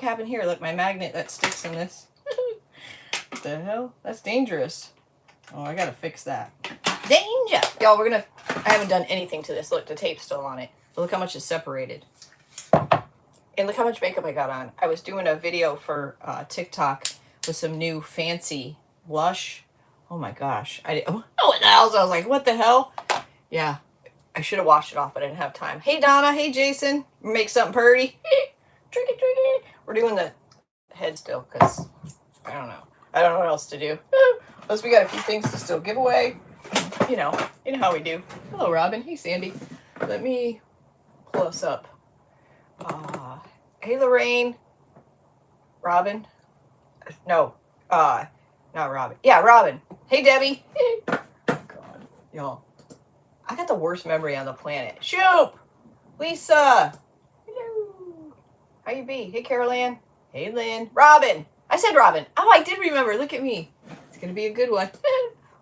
happened here? Look, my magnet that sticks in this. What the hell? That's dangerous. Oh, I gotta fix that. Danger! Y'all, I haven't done anything to this. Look, the tape's still on it. But look how much is separated. And look how much makeup I got on. I was doing a video for TikTok with some new fancy blush. Oh my gosh. Oh, what the hell? So I was like, what the hell? Yeah. I should have washed it off, but I didn't have time. Hey, Donna. Hey, Jason. Make something pretty. Tricky, tricky. We're doing the head still because I don't know. I don't know what else to do. Plus, we got a few things to still give away. You know how we do. Hello, Robin. Hey, Sandy. Let me pull us up. Hey, Lorraine. Robin. No. Not Robin. Yeah, Robin. Hey, Debbie. God, y'all. I got the worst memory on the planet. Shoop! Lisa! Hello! How you be? Hey, Carol Ann. Hey, Lynn. Robin! I said Robin. Oh, I did remember. Look at me. It's going to be a good one.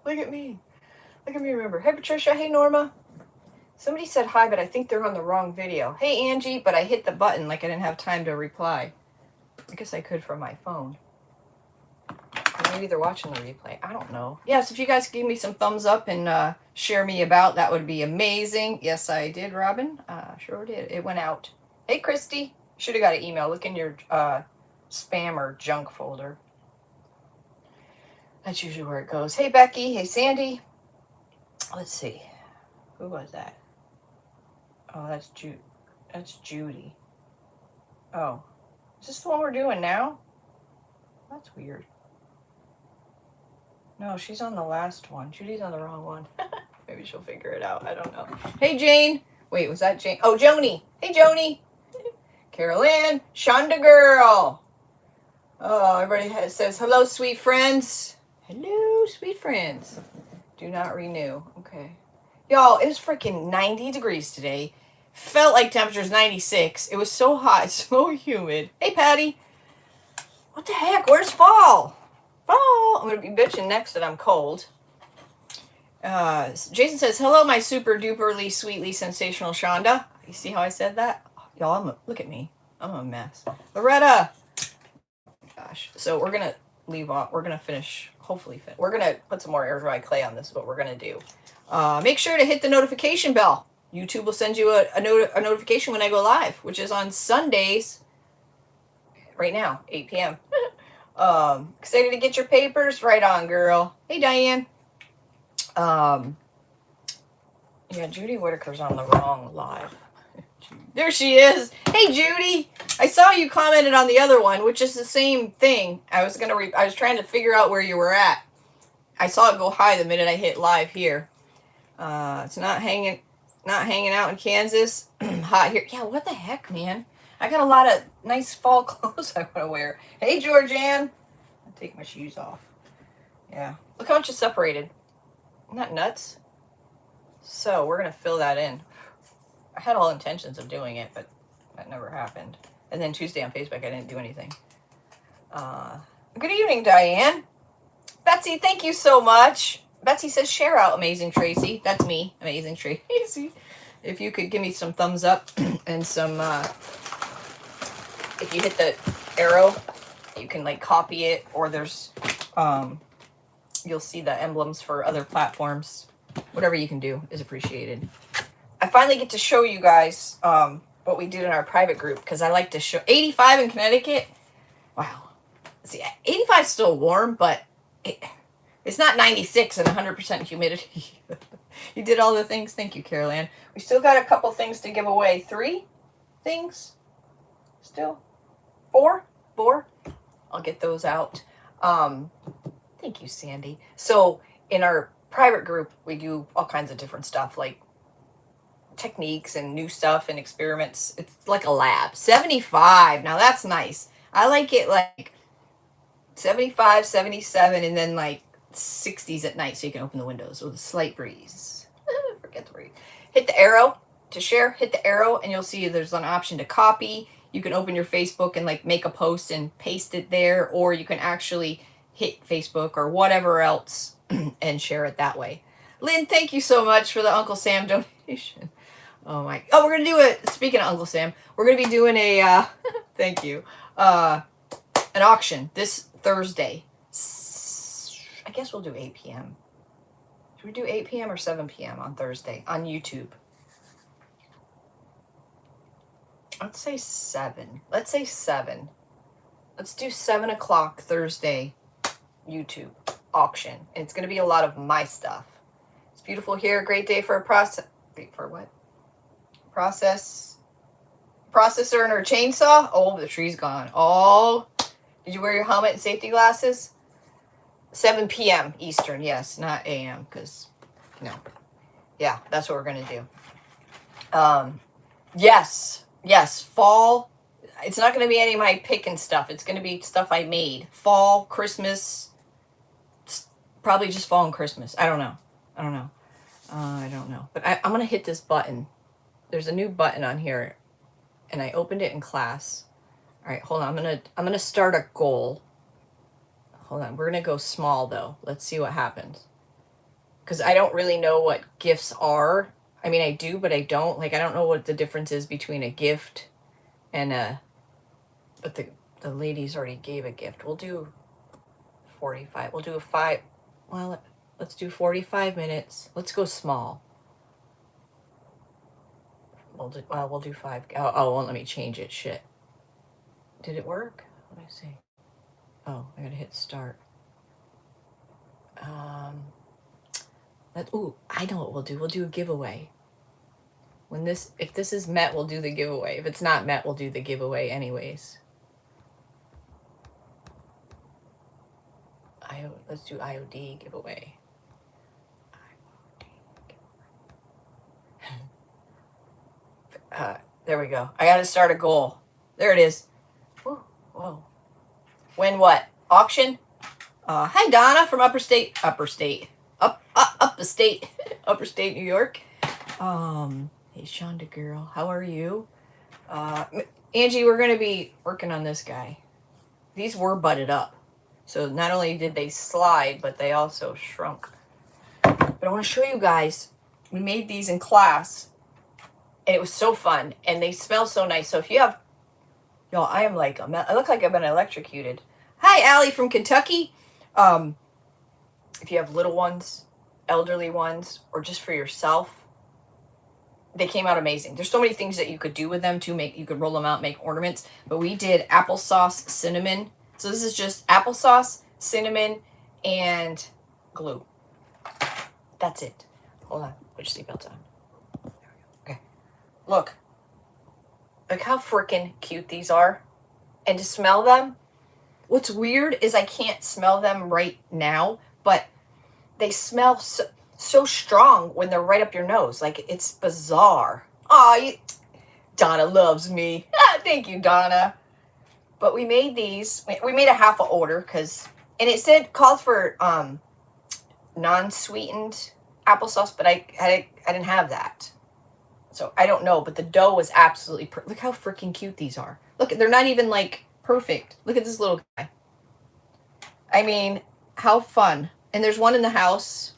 Look at me. Look at me remember. Hey, Patricia. Hey, Norma. Somebody said hi, but I think they're on the wrong video. Hey, Angie, but I hit the button like I didn't have time to reply. I guess I could from my phone. Or maybe they're watching the replay. I don't know. Yes, if you guys give me some thumbs up and share me about, that would be amazing. Yes, I did, Robin. Sure did. It went out. Hey, Christy. Should have got an email. Look in your spam or junk folder. That's usually where it goes. Hey, Becky. Hey, Sandy. Let's see. Who was that? Oh, that's Judy. Oh. Is this the one we're doing now? That's weird. No, she's on the last one. Judy's on the wrong one. Maybe she'll figure it out. I don't know. Hey, Jane. Wait, was that Jane? Oh, Joni. Hey, Joni. Carol Ann. Shonda girl. Oh, everybody says, hello, sweet friends. Hello, sweet friends. Do not renew. Okay. Y'all, it was freaking 90 degrees today. Felt like temperature's 96. It was so hot, so humid. Hey, Patty. What the heck? Where's fall? Fall. I'm going to be bitching next that I'm cold. Jason says, hello, my super duperly, sweetly sensational Shonda. You see how I said that? Y'all, look at me. I'm a mess. Loretta. Gosh. So we're going to leave off. We're going to finish. Hopefully finish. We're going to put some more air dry clay on this is what we're going to do. Make sure to hit the notification bell. YouTube will send you a notification when I go live, which is on Sundays. Right now, 8 p.m. Excited to get your papers? Right on, girl. Hey, Diane. Yeah, Judy Whitaker's on the wrong live. There she is. Hey, Judy. I saw you commented on the other one, which is the same thing. I was trying to figure out where you were at. I saw it go high the minute I hit live here. It's not hanging out in Kansas. Hot here. Yeah, what the heck, man? I got a lot of nice fall clothes I want to wear. Hey, Georgianne. I'll take my shoes off. Yeah. Look how much is separated. Isn't that nuts? So we're going to fill that in. I had all intentions of doing it, but that never happened. And then Tuesday on Facebook, I didn't do anything. Good evening, Diane. Betsy, thank you so much. Betsy says, share out, Amazing Tracy. That's me, Amazing Tracy. If you could give me some thumbs up and some, if you hit the arrow, you can like copy it, or there's, you'll see the emblems for other platforms. Whatever you can do is appreciated. I finally get to show you guys what we did in our private group, because I like to show 85 in Connecticut. Wow. See, 85 is still warm, but it's not 96 and 100% humidity. You did all the things. Thank you, Carol Ann. We still got a couple things to give away. 3 things? Still? 4? I'll get those out. Thank you, Sandy. So in our private group, we do all kinds of different stuff, like techniques and new stuff and experiments. It's like a lab. 75. Now that's nice. I like it like 75, 77, and then like 60s at night so you can open the windows with a slight breeze. Forget the breeze. Hit the arrow to share. Hit the arrow and you'll see there's an option to copy. You can open your Facebook and like make a post and paste it there, or you can actually hit Facebook or whatever else and share it that way. Lynn, thank you so much for the Uncle Sam donation. Oh, we're going to do it. Speaking of Uncle Sam, we're going to be doing a, thank you. an auction this Thursday. I guess we'll do 8 p.m. Should we do 8 p.m. or 7 p.m. on Thursday on YouTube? Let's say 7. Let's say 7. Let's do 7 o'clock Thursday YouTube auction. And it's going to be a lot of my stuff. It's beautiful here. Great day for a process. Wait, for what? Processor and her chainsaw. Oh, the tree's gone. Oh, did you wear your helmet and safety glasses? 7 p.m. Eastern. Yes, not a.m. because, no. Yeah, that's what we're going to do. Yes, fall. It's not going to be any of my picking stuff. It's going to be stuff I made. Fall, Christmas, probably just fall and Christmas. I don't know. But I'm going to hit this button. There's a new button on here, and I opened it in class. All right, hold on. I'm going to start a goal. Hold on. We're going to go small, though. Let's see what happens. Because I don't really know what gifts are. I mean, I do, but I don't. Like, I don't know what the difference is between a gift and a... But the ladies already gave a gift. We'll do 45. We'll do a 5... Well, let's do 45 minutes. Let's go small. We'll do 5... Oh, won't let me change it. Shit. Did it work? Let me see. Oh, I gotta hit start. Ooh, I know what we'll do. We'll do a giveaway. If this is met, we'll do the giveaway. If it's not met, we'll do the giveaway anyways. Let's do IOD giveaway. There we go. I gotta start a goal. There it is. Whoa. Win what? Auction? Hi Donna from upper state, New York. Hey Shonda girl, how are you? Angie, we're gonna be working on this guy. These were butted up, so not only did they slide, but they also shrunk. But I want to show you guys. We made these in class, and it was so fun, and they smell so nice. So if you have, I look like I've been electrocuted. Hi, Allie from Kentucky. If you have little ones, elderly ones, or just for yourself, they came out amazing. There's so many things that you could do with them you could roll them out, make ornaments. But we did applesauce, cinnamon. So this is just applesauce, cinnamon, and glue. That's it. Hold on. Put your seatbelts on. There we go. Okay. Look how freaking cute these are. And to smell them, what's weird is I can't smell them right now, but they smell so strong when they're right up your nose. Like, it's bizarre. Aw, Donna loves me. Thank you, Donna. But we made these. We made a half a order and it called for non-sweetened applesauce, but I didn't have that. So I don't know, but the dough was absolutely look how freaking cute these are. Look, they're not even like perfect. Look at this little guy. I mean, how fun. And there's one in the house,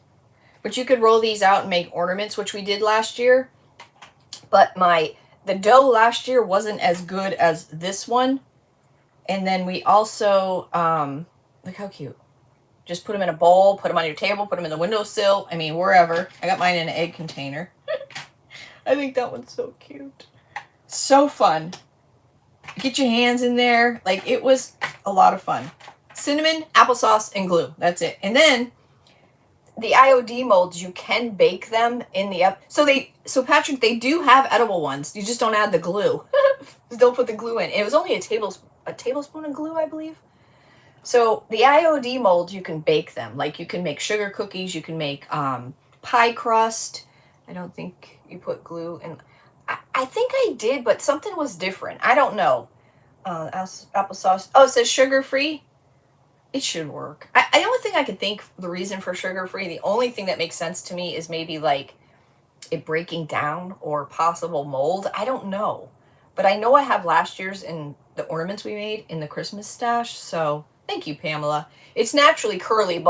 but you could roll these out and make ornaments, which we did last year. But the dough last year wasn't as good as this one. And then we also, look how cute. Just put them in a bowl, put them on your table, put them in the windowsill. I mean, wherever. I got mine in an egg container. I think that one's so cute. So fun. Get your hands in there. Like, it was a lot of fun. Cinnamon, applesauce, and glue. That's it. And then the IOD molds, you can bake them in the So Patrick, they do have edible ones. You just don't add the glue. Just don't put the glue in. It was only a tablespoon of glue, I believe. So the IOD molds, you can bake them. Like, you can make sugar cookies. You can make pie crust. I don't think you put glue in. I think I did, but something was different. I don't know. Applesauce. Oh, it says sugar-free. It should work. The only thing I can think the reason for sugar-free, the only thing that makes sense to me is maybe like it breaking down or possible mold. I don't know. But I know I have last year's in the ornaments we made in the Christmas stash. So thank you, Pamela. It's naturally curly,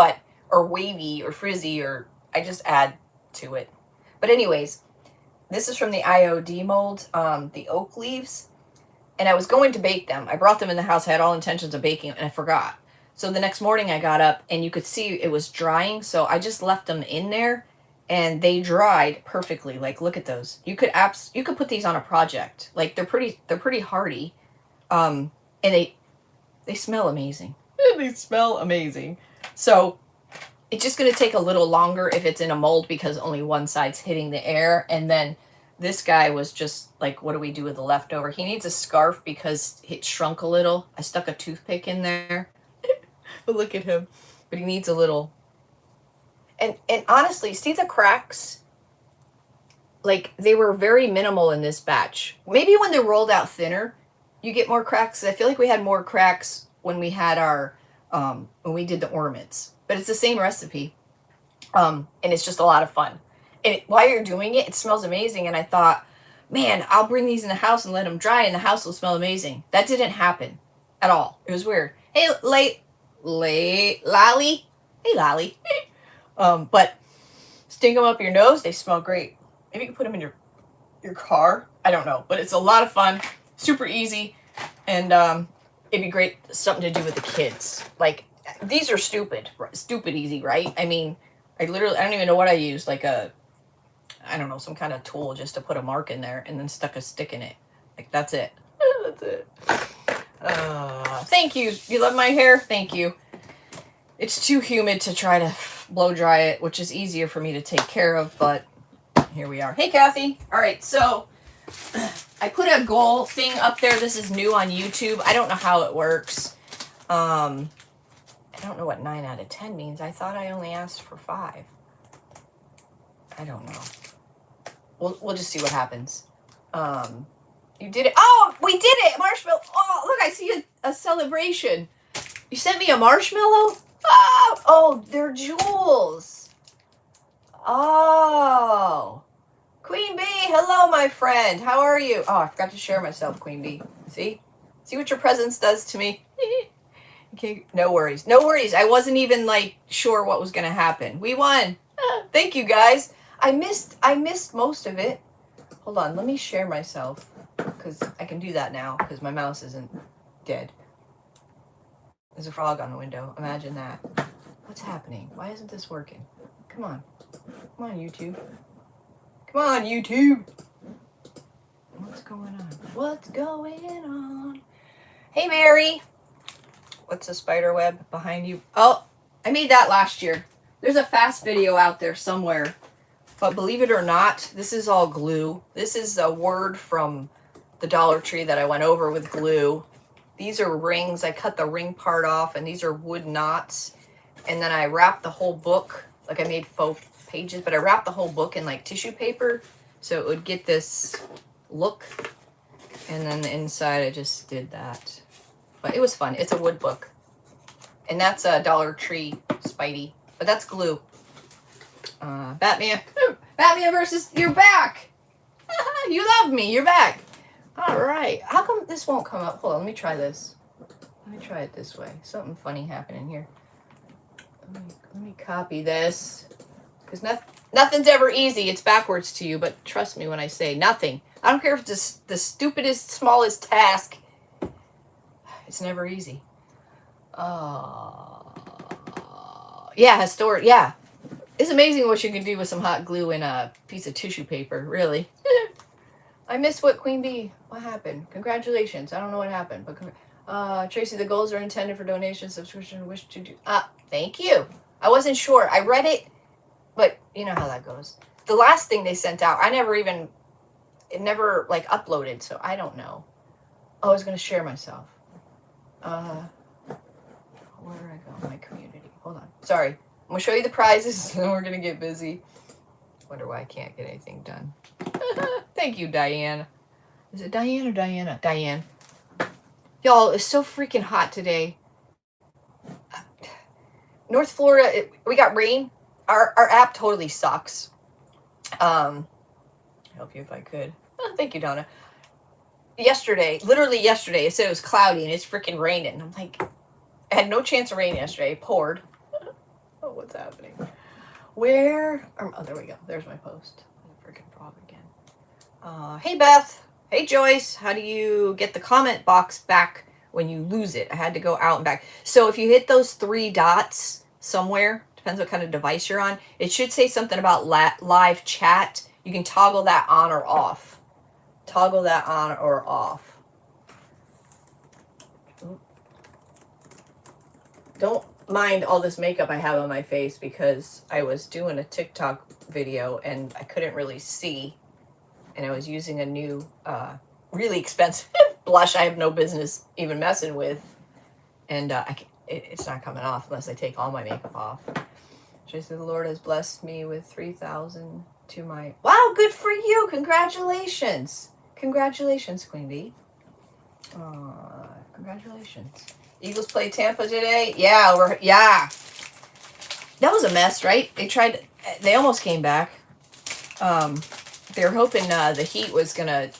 or wavy or frizzy, or I just add to it. But anyways, this is from the IOD mold, the oak leaves. and I was going to bake them. I brought them in the house. I had all intentions of baking, and I forgot. So the next morning I got up, and you could see it was drying, so I just left them in there, and they dried perfectly. Like, look at those. You could put these on a project. Like, they're pretty hardy, and they smell amazing. They smell amazing. So it's just going to take a little longer if it's in a mold because only one side's hitting the air. And then this guy was just like, what do we do with the leftover? He needs a scarf because it shrunk a little. I stuck a toothpick in there. But look at him. But he needs a little. And honestly, see the cracks? Like, they were very minimal in this batch. Maybe when they're rolled out thinner, you get more cracks. I feel like we had more cracks when we had our, when we did the ornaments. But it's the same recipe, and it's just a lot of fun. And while you're doing it, it smells amazing. And I thought, man, I'll bring these in the house and let them dry, and the house will smell amazing. That didn't happen at all. It was weird. Hey, Lolly. Hey, Lolly. But stick them up your nose. They smell great. Maybe you can put them in your car. I don't know, but it's a lot of fun. Super easy, and it'd be great something to do with the kids. Like, these are stupid easy, right? I mean, I don't even know what I used, like I don't know, some kind of tool just to put a mark in there and then stuck a stick in it. Like, that's it. That's it. Thank you. You love my hair? Thank you. It's too humid to try to blow dry it, which is easier for me to take care of, but here we are. Hey, Kathy. All right, so I put a goal thing up there. This is new on YouTube. I don't know how it works. I don't know what 9 out of 10 means. I thought I only asked for 5. I don't know. We'll just see what happens. You did it. Oh, we did it! Marshmallow. Oh, look, I see a celebration. You sent me a marshmallow? Oh, they're jewels. Oh. Queen Bee, hello, my friend. How are you? Oh, I forgot to share myself, Queen Bee. See? See what your presence does to me? Okay, no worries. No worries. I wasn't even, like, sure what was going to happen. We won. Thank you, guys. I missed most of it. Hold on. Let me share myself, because I can do that now, because my mouse isn't dead. There's a frog on the window. Imagine that. What's happening? Why isn't this working? Come on. Come on, YouTube. Come on, YouTube. What's going on? What's going on? Hey, Mary. What's a spider web behind you? Oh, I made that last year. There's a fast video out there somewhere. But believe it or not, this is all glue. This is a word from the Dollar Tree that I went over with glue. These are rings. I cut the ring part off, and these are wood knots. And then I wrapped the whole book. Like, I made faux pages, but I wrapped the whole book in, like, tissue paper so it would get this look. And then the inside, I just did that. But it was fun. It's a wood book. And that's a Dollar Tree Spidey. But that's glue. Batman. Batman versus... You're back! You love me. You're back. All right. How come this won't come up? Hold on. Let me try this. Let me try it this way. Something funny happening here. Let me copy this. Because nothing's ever easy. It's backwards to you. But trust me when I say nothing. I don't care if it's the stupidest, smallest task. It's never easy. Yeah, historic. Yeah. It's amazing what you can do with some hot glue and a piece of tissue paper, really. I missed what Queen Bee. What happened? Congratulations. I don't know what happened, but Tracy, the goals are intended for donation, subscription, wish to do. Thank you. I wasn't sure. I read it, but you know how that goes. The last thing they sent out, it never like uploaded, so I don't know. Oh, I was going to share myself. Where did I go? My community. Hold on. Sorry. I'm going to show you the prizes, and then we're going to get busy. Wonder why I can't get anything done. Thank you, Diane. Is it Diane or Diana? Diane. Y'all, it's so freaking hot today. North Florida, we got rain. Our app totally sucks. Help you if I could. Oh, thank you, Donna. Literally yesterday, it said it was cloudy and it's freaking raining. I'm like, I had no chance of rain yesterday. It poured. Oh, what's happening? Where? Oh, there we go. There's my post. Freaking frog again. Hey, Beth. Hey, Joyce, how do you get the comment box back when you lose it? I had to go out and back. So if you hit those 3 dots somewhere, depends what kind of device you're on, it should say something about live chat. You can toggle that on or off. Toggle that on or off. Don't mind all this makeup I have on my face because I was doing a TikTok video and I couldn't really see. And I was using a new, really expensive blush I have no business even messing with. And it's not coming off unless I take all my makeup off. She said, the Lord has blessed me with 3,000 to my... Wow, good for you. Congratulations. Congratulations, Queen Bee. Congratulations. Eagles play Tampa today? Yeah, yeah. That was a mess, right? They almost came back. They were hoping the Heat was going to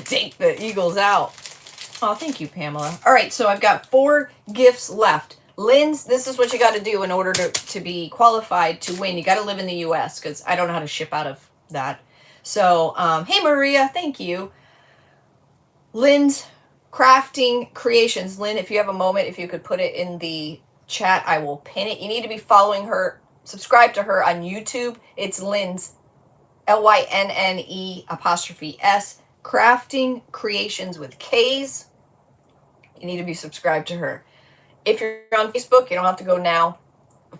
take the Eagles out. Oh, thank you, Pamela. All right, so I've got 4 gifts left. Lynn's, this is what you got to do in order to be qualified to win. You got to live in the U.S. because I don't know how to ship out of that. So, hey, Maria, thank you. Lynn's Crafting Creations. Lynn, if you have a moment, if you could put it in the chat, I will pin it. You need to be following her, subscribe to her on YouTube. It's Lynn's, LYNNE''S, Crafting Creations with K's. You need to be subscribed to her. If you're on Facebook, you don't have to go now.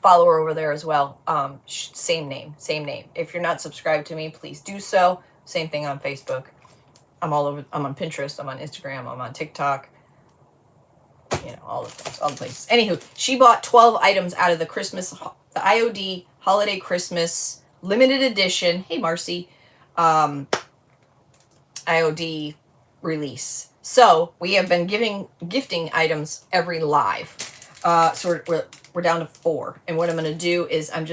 Follow her over there as well. Same name. If you're not subscribed to me, please do so. Same thing on Facebook. I'm all over. I'm on Pinterest. I'm on Instagram. I'm on TikTok. You know, all the things, all the places. Anywho, she bought 12 items out of the IOD Holiday Christmas Limited Edition. Hey, Marcy. IOD release. So we have been gifting items every live. So we're down to 4. And what I'm going to do is I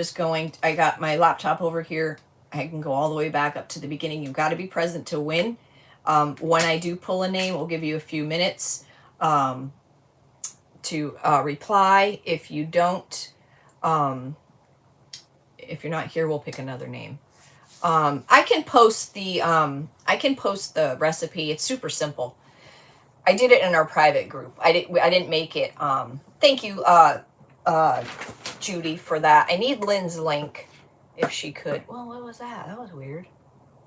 got my laptop over here. I can go all the way back up to the beginning. You've got to be present to win. When I do pull a name, we'll give you a few minutes to reply. If you don't, if you're not here, we'll pick another name. I can post the recipe. It's super simple. I did it in our private group. I didn't make it. Thank you, Judy, for that. I need Lynn's link if she could. Well, what was that? That was weird.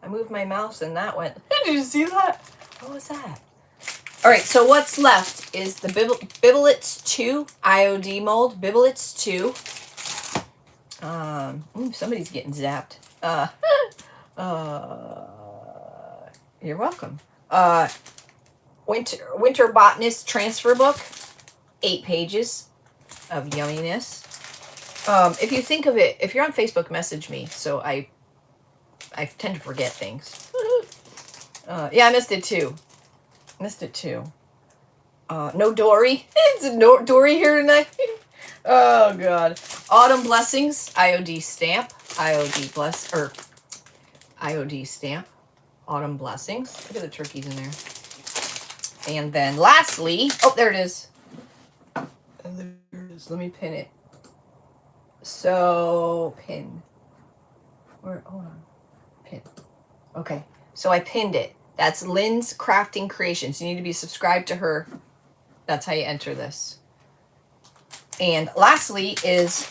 I moved my mouse and that went. Did you see that? What was that? All right, so what's left is the Bibelitz 2 IOD mold. Bibelitz 2. Somebody's getting zapped. You're welcome. Winter Botanist Transfer Book. 8 pages of yumminess. If you think of it, if you're on Facebook, message me. So I tend to forget things. Yeah, I missed it too. No Dory. Is no Dory here tonight? Oh God. Autumn Blessings. IOD stamp. IOD stamp. Autumn Blessings. Look at the turkeys in there. And then lastly, oh, there it is. Let me pin it. So pin. Hold on. Pin. Okay. So I pinned it. That's Lynn's Crafting Creations. You need to be subscribed to her. That's how you enter this. And lastly is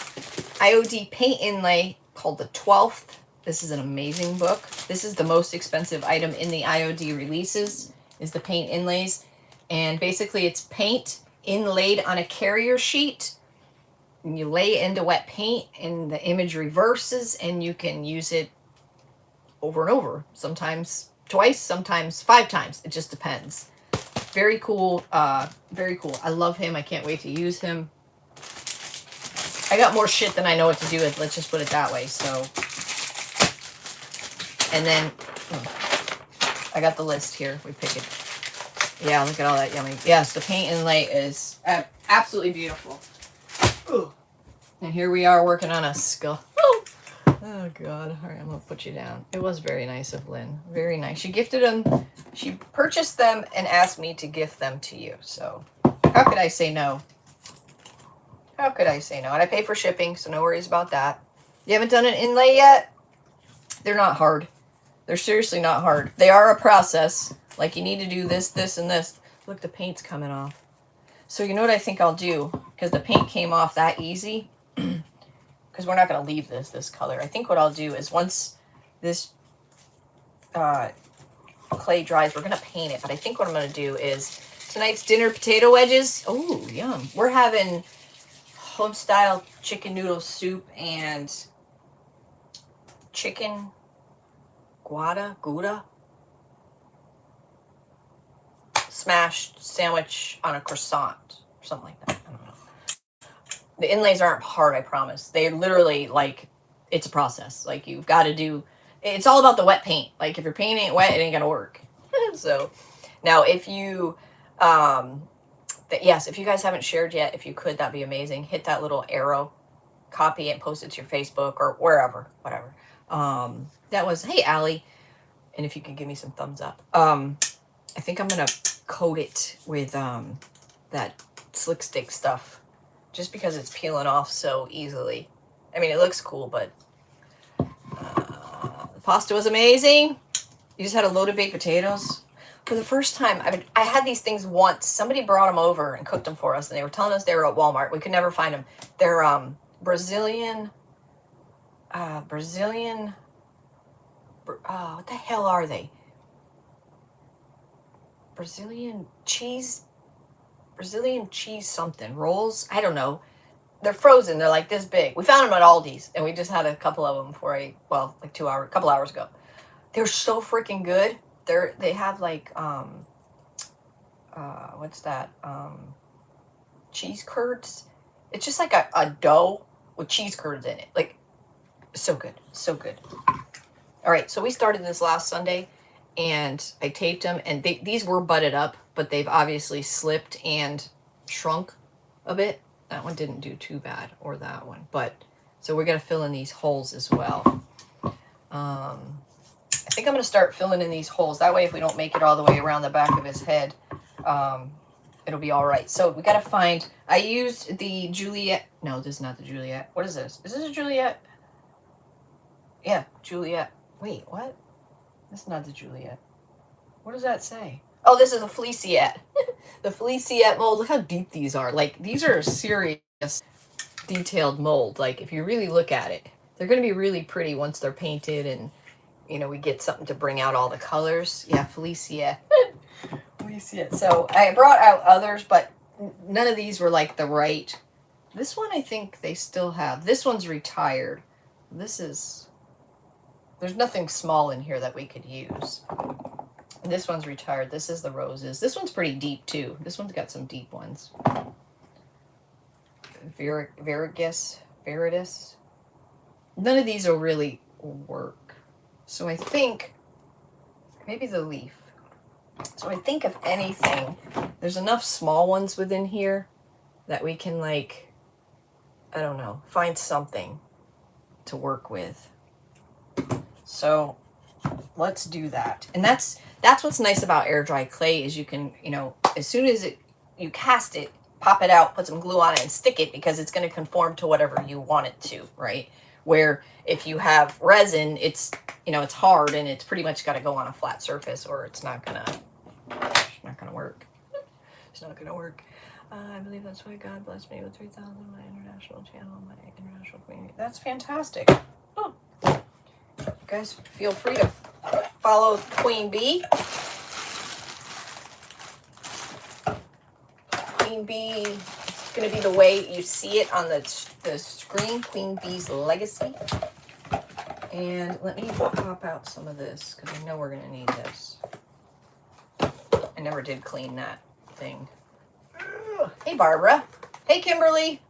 IOD paint inlay called the 12th. This is an amazing book. This is the most expensive item in the IOD releases, is the paint inlays. And basically it's paint inlaid on a carrier sheet. And you lay it into wet paint and the image reverses and you can use it over and over. Sometimes twice, sometimes 5 times. It just depends. Very cool. Very cool. I love him. I can't wait to use him. I got more shit than I know what to do with. Let's just put it that way. So, and then I got the list here. We pick it. Yeah, look at all that yummy. Yes, the paint inlay is absolutely beautiful. Ooh. And here we are working on a skull. Oh, God. All right, I'm going to put you down. It was very nice of Lynn. Very nice. She gifted them. She purchased them and asked me to gift them to you. So how could I say no? How could I say no? And I pay for shipping, so no worries about that. You haven't done an inlay yet? They're not hard. They're seriously not hard. They are a process. Like you need to do this, this, and this. Look, the paint's coming off. So you know what I think I'll do? Because the paint came off that easy. Because we're not going to leave this color. I think what I'll do is once this clay dries, we're going to paint it. But I think what I'm going to do is tonight's dinner potato wedges. Oh, yum. We're having home-style chicken noodle soup and chicken Gouda smashed sandwich on a croissant or something like that. I don't know. The inlays aren't hard, I promise. They're literally like, it's a process. Like you've got to do, it's all about the wet paint. Like if your paint ain't wet, it ain't gonna work. So now if you, yes, if you guys haven't shared yet, if you could, that'd be amazing. Hit that little arrow, copy it, post it to your Facebook or wherever, whatever. That was, hey, Allie. And if you could give me some thumbs up. I think I'm going to coat it with that slick stick stuff just because it's peeling off so easily. I mean, it looks cool, but the pasta was amazing. You just had a load of baked potatoes. For the first time, I had these things once. Somebody brought them over and cooked them for us, and they were telling us they were at Walmart. We could never find them. They're Brazilian, what the hell are they? Brazilian cheese something. Rolls? I don't know. They're frozen. They're like this big. We found them at Aldi's, and we just had a couple of them a couple hours ago. They're so freaking good. They have like, what's that? Cheese curds. It's just like a dough with cheese curds in it. Like, so good. So good. All right, so we started this last Sunday, and I taped them, and these were butted up, but they've obviously slipped and shrunk a bit. That one didn't do too bad, or that one. But, so we're going to fill in these holes as well. I think I'm going to start filling in these holes. That way, if we don't make it all the way around the back of his head, it'll be all right. So we got to find, I used the Juliet. No, this is not the Juliet. What is this? Is this a Juliet? Yeah, Juliet. Wait, what? That's not the Juliet. What does that say? Oh, this is a Fleeciette. The Fleeciette mold. Look how deep these are. Like, these are a serious detailed mold. Like, if you really look at it, they're going to be really pretty once they're painted and, you know, we get something to bring out all the colors. Yeah, Fleeciette. Fleeciette. So I brought out others, but none of these were like the right. This one I think they still have. This one's retired. There's nothing small in here that we could use. And this one's retired. This is the roses. This one's pretty deep too. This one's got some deep ones. Viridis. None of these will really work. So I think maybe the leaf. So I think if anything, there's enough small ones within here that we can, like, I don't know, find something to work with. So let's do that. And that's what's nice about air dry clay is you can, you know, as soon as you cast it, pop it out, put some glue on it and stick it because it's going to conform to whatever you want it to, right? Where if you have resin, it's, you know, it's hard and it's pretty much got to go on a flat surface or it's not going to work. It's not going to work. I believe that's why God blessed me with 3,000 on my international channel, my international community. That's fantastic. Oh. You guys feel free to follow Queen Bee. Queen Bee is going to be the way you see it on the screen. Queen Bee's Legacy. And let me pop out some of this because I know we're going to need this. I never did clean that thing. Hey, Barbara. Hey, Kimberly.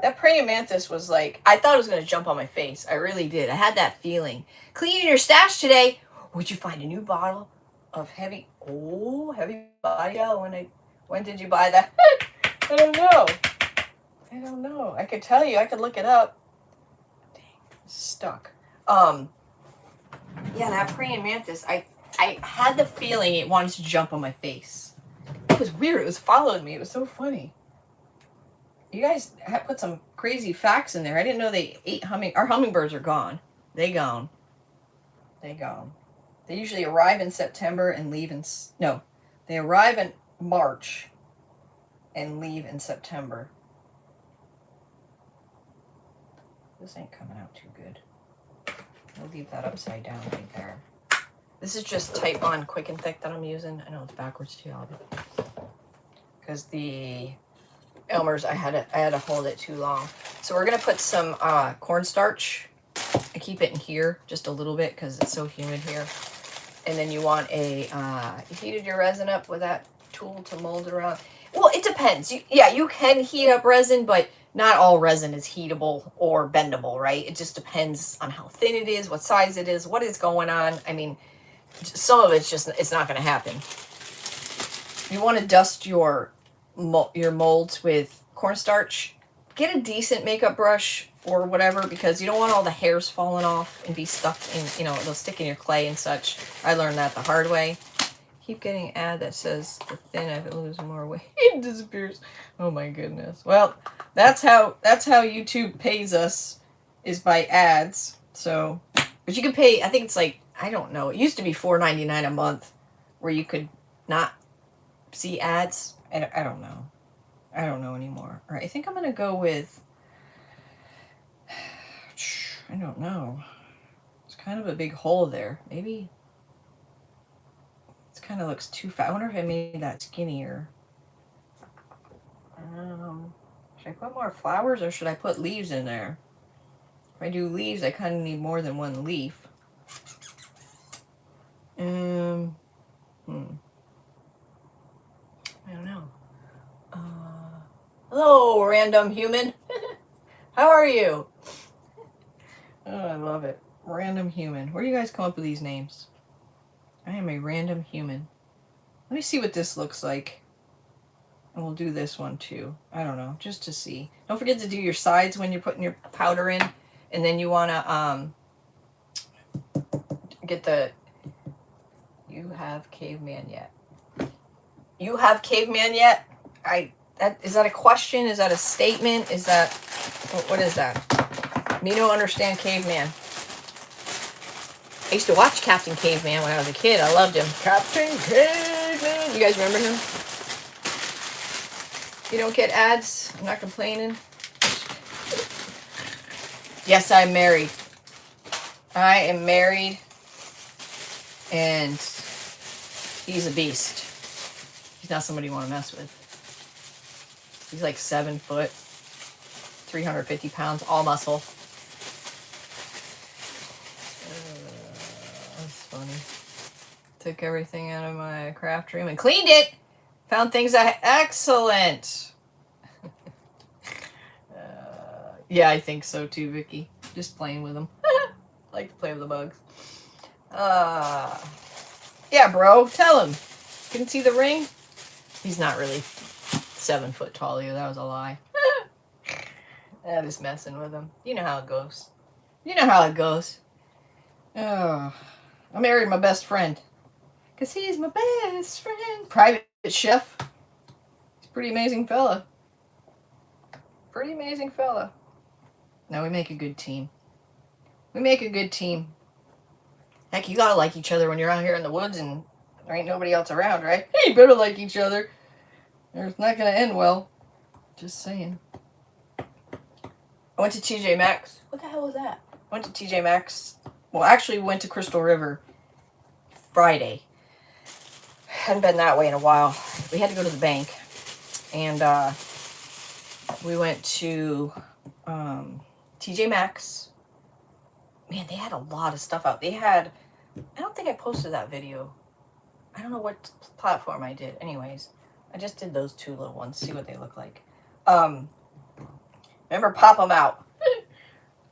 That praying mantis was like, I thought it was going to jump on my face. I really did. I had that feeling. Cleaning your stash today. Would you find a new bottle of heavy body oil? When did you buy that? I don't know. I could tell you. I could look it up. Dang, it's stuck. Yeah, that praying mantis. I had the feeling it wanted to jump on my face. It was weird. It was following me. It was so funny. You guys put some crazy facts in there. I didn't know they ate our hummingbirds are gone. They gone. They gone. They usually arrive in September and leave in... No. They arrive in March and leave in September. This ain't coming out too good. I'll leave that upside down right there. This is just Type On Quick and Thick that I'm using. I know it's backwards too, because the Elmer's I had to hold it too long. So we're gonna put some cornstarch. I keep it in here just a little bit because it's so humid here. And then you want a you heated your resin up with that tool to mold it around. Well, it depends. You can heat up resin, but not all resin is heatable or bendable, right? It just depends on how thin it is, what size it is, what is going on. I mean, some of it's just, it's not going to happen. You want to dust your molds with cornstarch. Get a decent makeup brush or whatever, because you don't want all the hairs falling off and be stuck in, you know, they'll stick in your clay and such. I learned that the hard way. Keep getting an ad that says the thin if it loses more weight, it disappears. Oh my goodness. Well, that's how YouTube pays us, is by ads. So, but you can pay, I think it's like, I don't know. It used to be $4.99 a month where you could not see ads. I don't know. I don't know anymore. All right, I think I'm going to go with, I don't know. It's kind of a big hole there. Maybe it kind of looks too fat. I wonder if I made that skinnier. Should I put more flowers or should I put leaves in there? If I do leaves, I kind of need more than one leaf. I don't know. Hello, random human. How are you? Oh, I love it. Random human. Where do you guys come up with these names? I am a random human. Let me see what this looks like. And we'll do this one too. I don't know, just to see. Don't forget to do your sides when you're putting your powder in. And then you want to get the... You have caveman yet? You have caveman yet? Is that a question? Is that a statement? Is that... What is that? Me don't understand caveman. I used to watch Captain Caveman when I was a kid. I loved him. Captain Caveman! You guys remember him? You don't get ads? I'm not complaining. Yes, I'm married. I am married. And he's a beast. He's not somebody you want to mess with. He's like 7 foot, 350 pounds, all muscle. That's funny. Took everything out of my craft room and cleaned it. Found things excellent. Yeah, I think so too, Vicky. Just playing with them. Like to play with the bugs. Yeah, bro, tell him. Couldn't see the ring? He's not really 7 foot tall either. That was a lie. I'm just messing with him. You know how it goes. You know how it goes. Oh, I married my best friend. Because he's my best friend. Private chef. He's a pretty amazing fella. Pretty amazing fella. Now we make a good team. We make a good team. Heck, you gotta like each other when you're out here in the woods and there ain't nobody else around, right? Hey, you better like each other. Or it's not gonna end well. Just saying. I went to TJ Maxx. What the hell was that? I went to TJ Maxx. Well, actually, we went to Crystal River Friday. Hadn't been that way in a while. We had to go to the bank. And we went to TJ Maxx. Man, they had a lot of stuff out. They had... I don't think I posted that video. I don't know what platform I did. Anyways, I just did those two little ones. See what they look like. Remember, pop them out.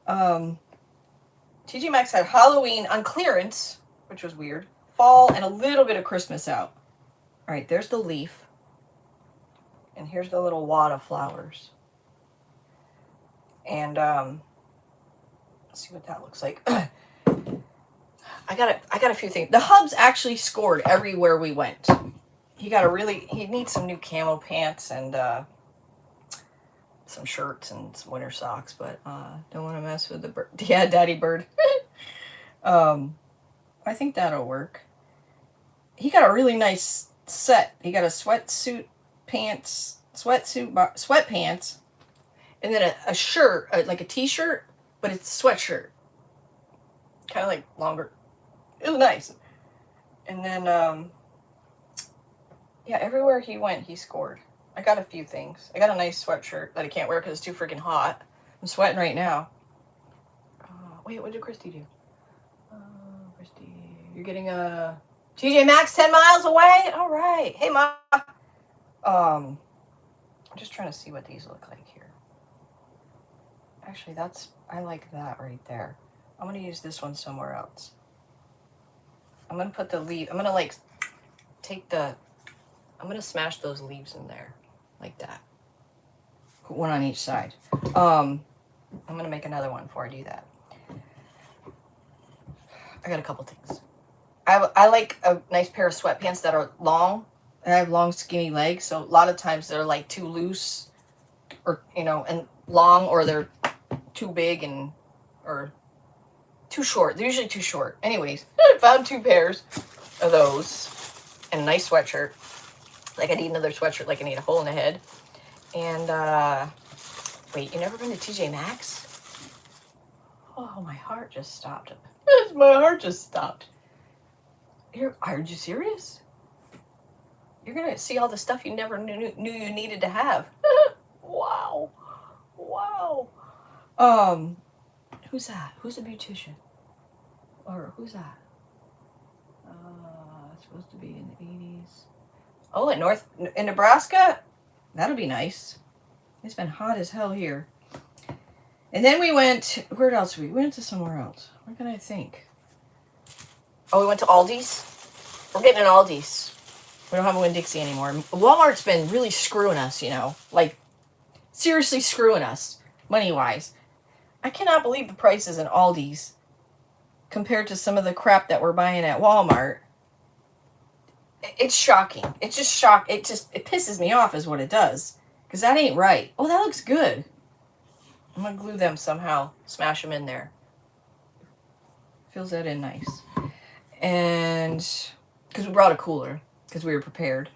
TJ Maxx had Halloween on clearance, which was weird. Fall and a little bit of Christmas out. All right, there's the leaf. And here's the little wad of flowers. And let's see what that looks like. I got a few things. The hubs actually scored everywhere we went. He needs some new camo pants and some shirts and some winter socks, but don't want to mess with the bird. Yeah, Daddy Bird. I think that'll work. He got a really nice set. He got a sweatsuit pants, sweatpants, and then a shirt, like a t-shirt, but it's a sweatshirt, kind of like longer. It was nice. And then, yeah, everywhere he went, he scored. I got a few things. I got a nice sweatshirt that I can't wear because it's too freaking hot. I'm sweating right now. Wait, what did Christy do? Christy, you're getting a TJ Maxx 10 miles away? All right. Hey, Ma. I'm just trying to see what these look like here. Actually, I like that right there. I'm going to use this one somewhere else. I'm going to put the leaf, I'm going to like I'm going to smash those leaves in there like that. Put one on each side. I'm going to make another one before I do that. I got a couple things. I like a nice pair of sweatpants that are long. I have long, skinny legs, so a lot of times they're like too loose, or and long, or they're too big or too short. They're usually too short. Anyways, I found 2 pairs of those and a nice sweatshirt. Like I need another sweatshirt. Like I need a hole in the head. And wait, you never been to TJ Maxx? Oh, my heart just stopped. My heart just stopped. Are you serious? You're gonna see all the stuff you never knew you needed to have. Wow. Who's that? Who's a beautician? Or who's that? It's supposed to be in the 80s. Oh, in Nebraska? That'll be nice. It's been hot as hell here. And then we went, where else? We went to somewhere else. What can I think? Oh, we went to Aldi's. We're getting an Aldi's. We don't have a Winn-Dixie anymore. Walmart's been really screwing us, like seriously screwing us, money-wise. I cannot believe the prices in Aldi's compared to some of the crap that we're buying at Walmart. It's shocking. It's just it pisses me off is what it does. Because that ain't right. Oh, that looks good. I'm going to glue them somehow. Smash them in there. Fills that in nice. And because we brought a cooler. Because we were prepared.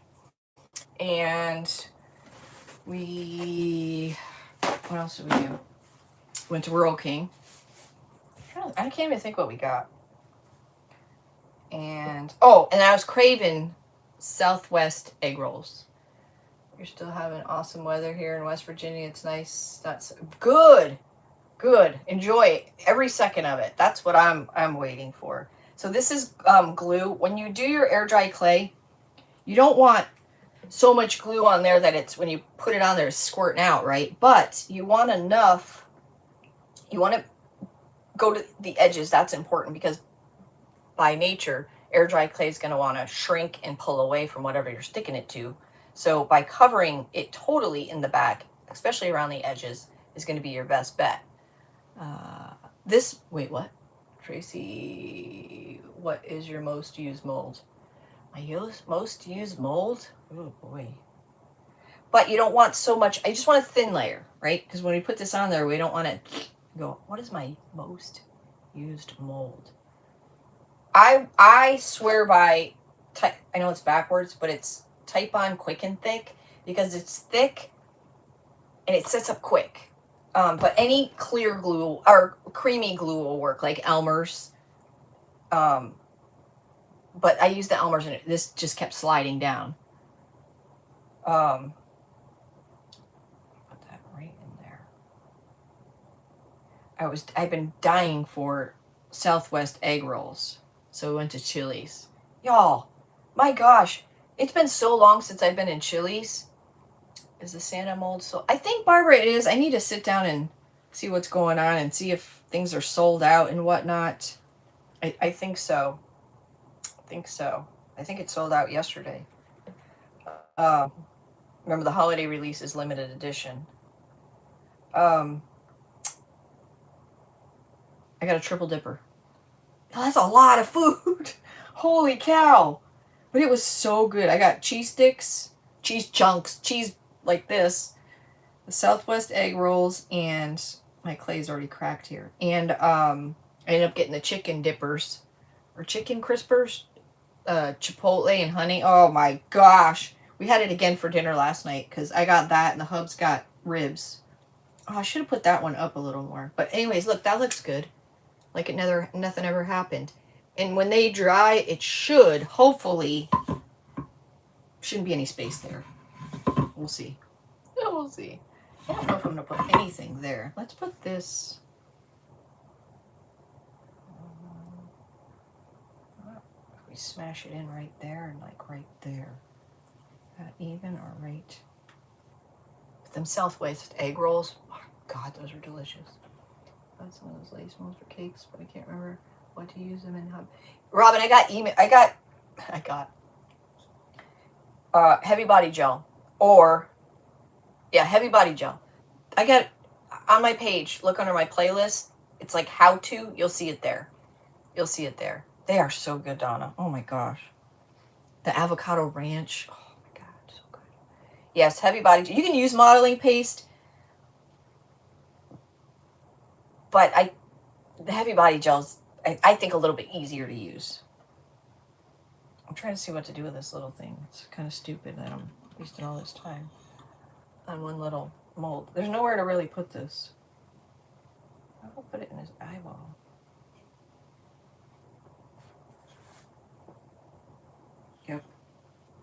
And what else did we do? Went to Rural King. I can't even think what we got. And I was craving Southwest egg rolls. You're still having awesome weather here in West Virginia. It's nice. That's good. Enjoy every second of it. That's what I'm waiting for. So this is glue. When you do your air dry clay, you don't want so much glue on there that it's when you put it on there it's squirting out, right? But you want enough. You want to go to the edges. That's important because by nature, air dry clay is going to want to shrink and pull away from whatever you're sticking it to. So by covering it totally in the back, especially around the edges, is going to be your best bet. Wait, what? Tracy, what is your most used mold? My most used mold? Oh boy. But you don't want so much, I just want a thin layer, right? Because when we put this on there, we don't want to go, what is my most used mold? I swear by, I know it's backwards, but it's Type On Quick and Thick because it's thick and it sets up quick. But any clear glue or creamy glue will work, like Elmer's. But I used the Elmer's and this just kept sliding down. Put that right in there. I've been dying for Southwest egg rolls. So we went to Chili's. Y'all, my gosh, it's been so long since I've been in Chili's. Is the Santa mold so? I think, Barbara, it is. I need to sit down and see what's going on and see if things are sold out and whatnot. I think so. I think it sold out yesterday. Remember, the holiday release is limited edition. I got a triple dipper. Oh, that's a lot of food. Holy cow. But it was so good. I got cheese sticks, cheese chunks, cheese like this, the Southwest egg rolls, and my clay's already cracked here. And I ended up getting the chicken dippers or chicken crispers, chipotle and honey. Oh my gosh. We had it again for dinner last night because I got that and the hubs got ribs. Oh, I should have put that one up a little more. But anyways, look, that looks good. Like nothing ever happened. And when they dry, it should, hopefully, shouldn't be any space there. We'll see. We'll see. I don't know if I'm going to put anything there. Let's put this. If we smash it in right there and like right there. That even or right? Them Southwest egg rolls. Oh, God, those are delicious. That's some of those lace ones for cakes, but I can't remember what to use them in. Robin, I got heavy body gel. Or, yeah, heavy body gel. I got on my page, look under my playlist. It's like how to. You'll see it there. You'll see it there. They are so good, Donna. Oh my gosh. The avocado ranch. Oh my God, so good. Yes, heavy body gel. You can use modeling paste. But the heavy body gel's, I think, a little bit easier to use. I'm trying to see what to do with this little thing. It's kind of stupid that I'm wasting all this time on one little mold. There's nowhere to really put this. I'll put it in his eyeball. Yep.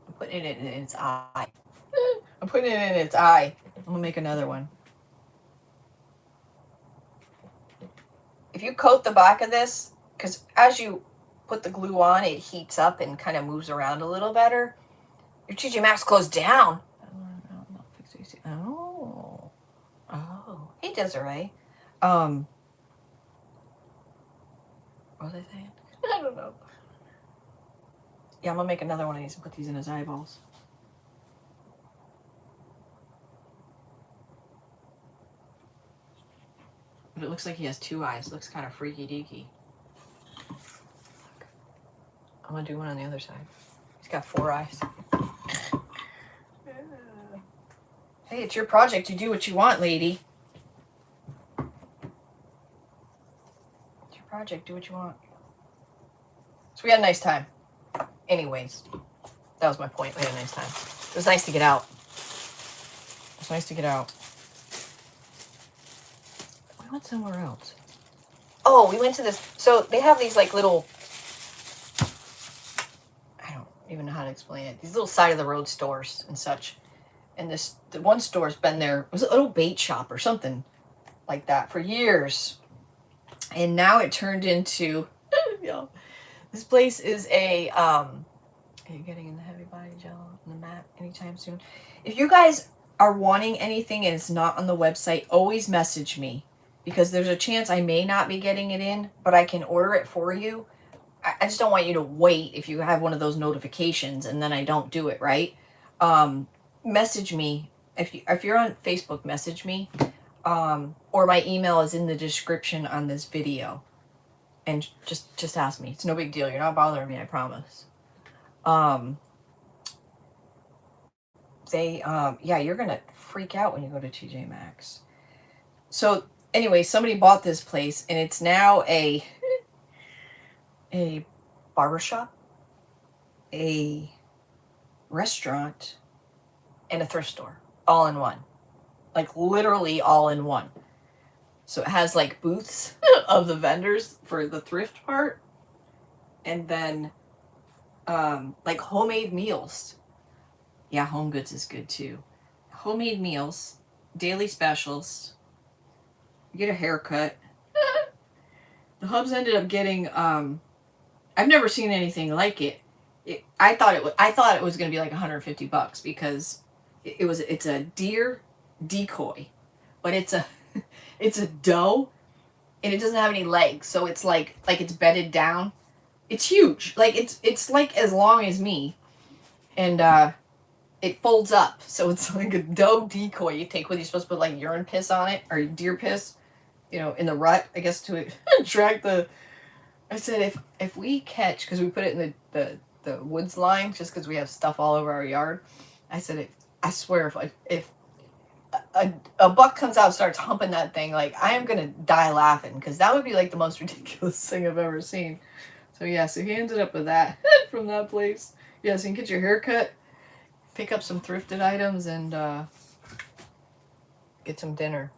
I'm putting it in its eye. I'm putting it in its eye. I'm going to make another one. If you coat the back of this, because as you put the glue on, it heats up and kind of moves around a little better. Your TJ Maxx closed down. Oh. Hey, Desiree. What was I saying? I don't know. Yeah, I'm going to make another one of these and put these in his eyeballs. But it looks like he has two eyes. It looks kind of freaky deaky. I'm going to do one on the other side. He's got 4 eyes. Hey, it's your project. You do what you want, lady. It's your project. Do what you want. So we had a nice time. Anyways, that was my point. We had a nice time. It was nice to get out. It was nice to get out. We went somewhere else. Oh, we went to this. So they have these like little, I don't even know how to explain it. These little side of the road stores and such. And the one store's been there. It was a little bait shop or something like that for years. And now it turned into, this place is a, are you getting in the heavy body gel and the mat anytime soon? If you guys are wanting anything and it's not on the website, always message me. Because there's a chance I may not be getting it in, but I can order it for you. I just don't want you to wait if you have one of those notifications and then I don't do it, right? Message me. If you're on Facebook, message me. Or my email is in the description on this video. And just ask me. It's no big deal. You're not bothering me, I promise. Yeah, you're going to freak out when you go to TJ Maxx. So anyway, somebody bought this place and it's now a barbershop, a restaurant, and a thrift store all in one. Like literally all in one. So it has like booths of the vendors for the thrift part. And then like homemade meals. Yeah, Home Goods is good too. Homemade meals, daily specials. You get a haircut. The hubs ended up getting I've never seen anything like it. I thought it was going to be like $150 because it's a deer decoy, but it's a doe and it doesn't have any legs, so it's like it's bedded down. It's huge. Like it's like as long as me. And it folds up, so it's like a doe decoy you take with you. You're supposed to put like urine piss on it or deer piss, in the rut, I guess, to attract the. I said if we catch, because we put it in the woods line just because we have stuff all over our yard. I said I swear if a buck comes out and starts humping that thing, like, I am gonna die laughing, because that would be like the most ridiculous thing I've ever seen. So yeah, so he ended up with that from that place. Yeah, so you can get your hair cut, pick up some thrifted items, and get some dinner.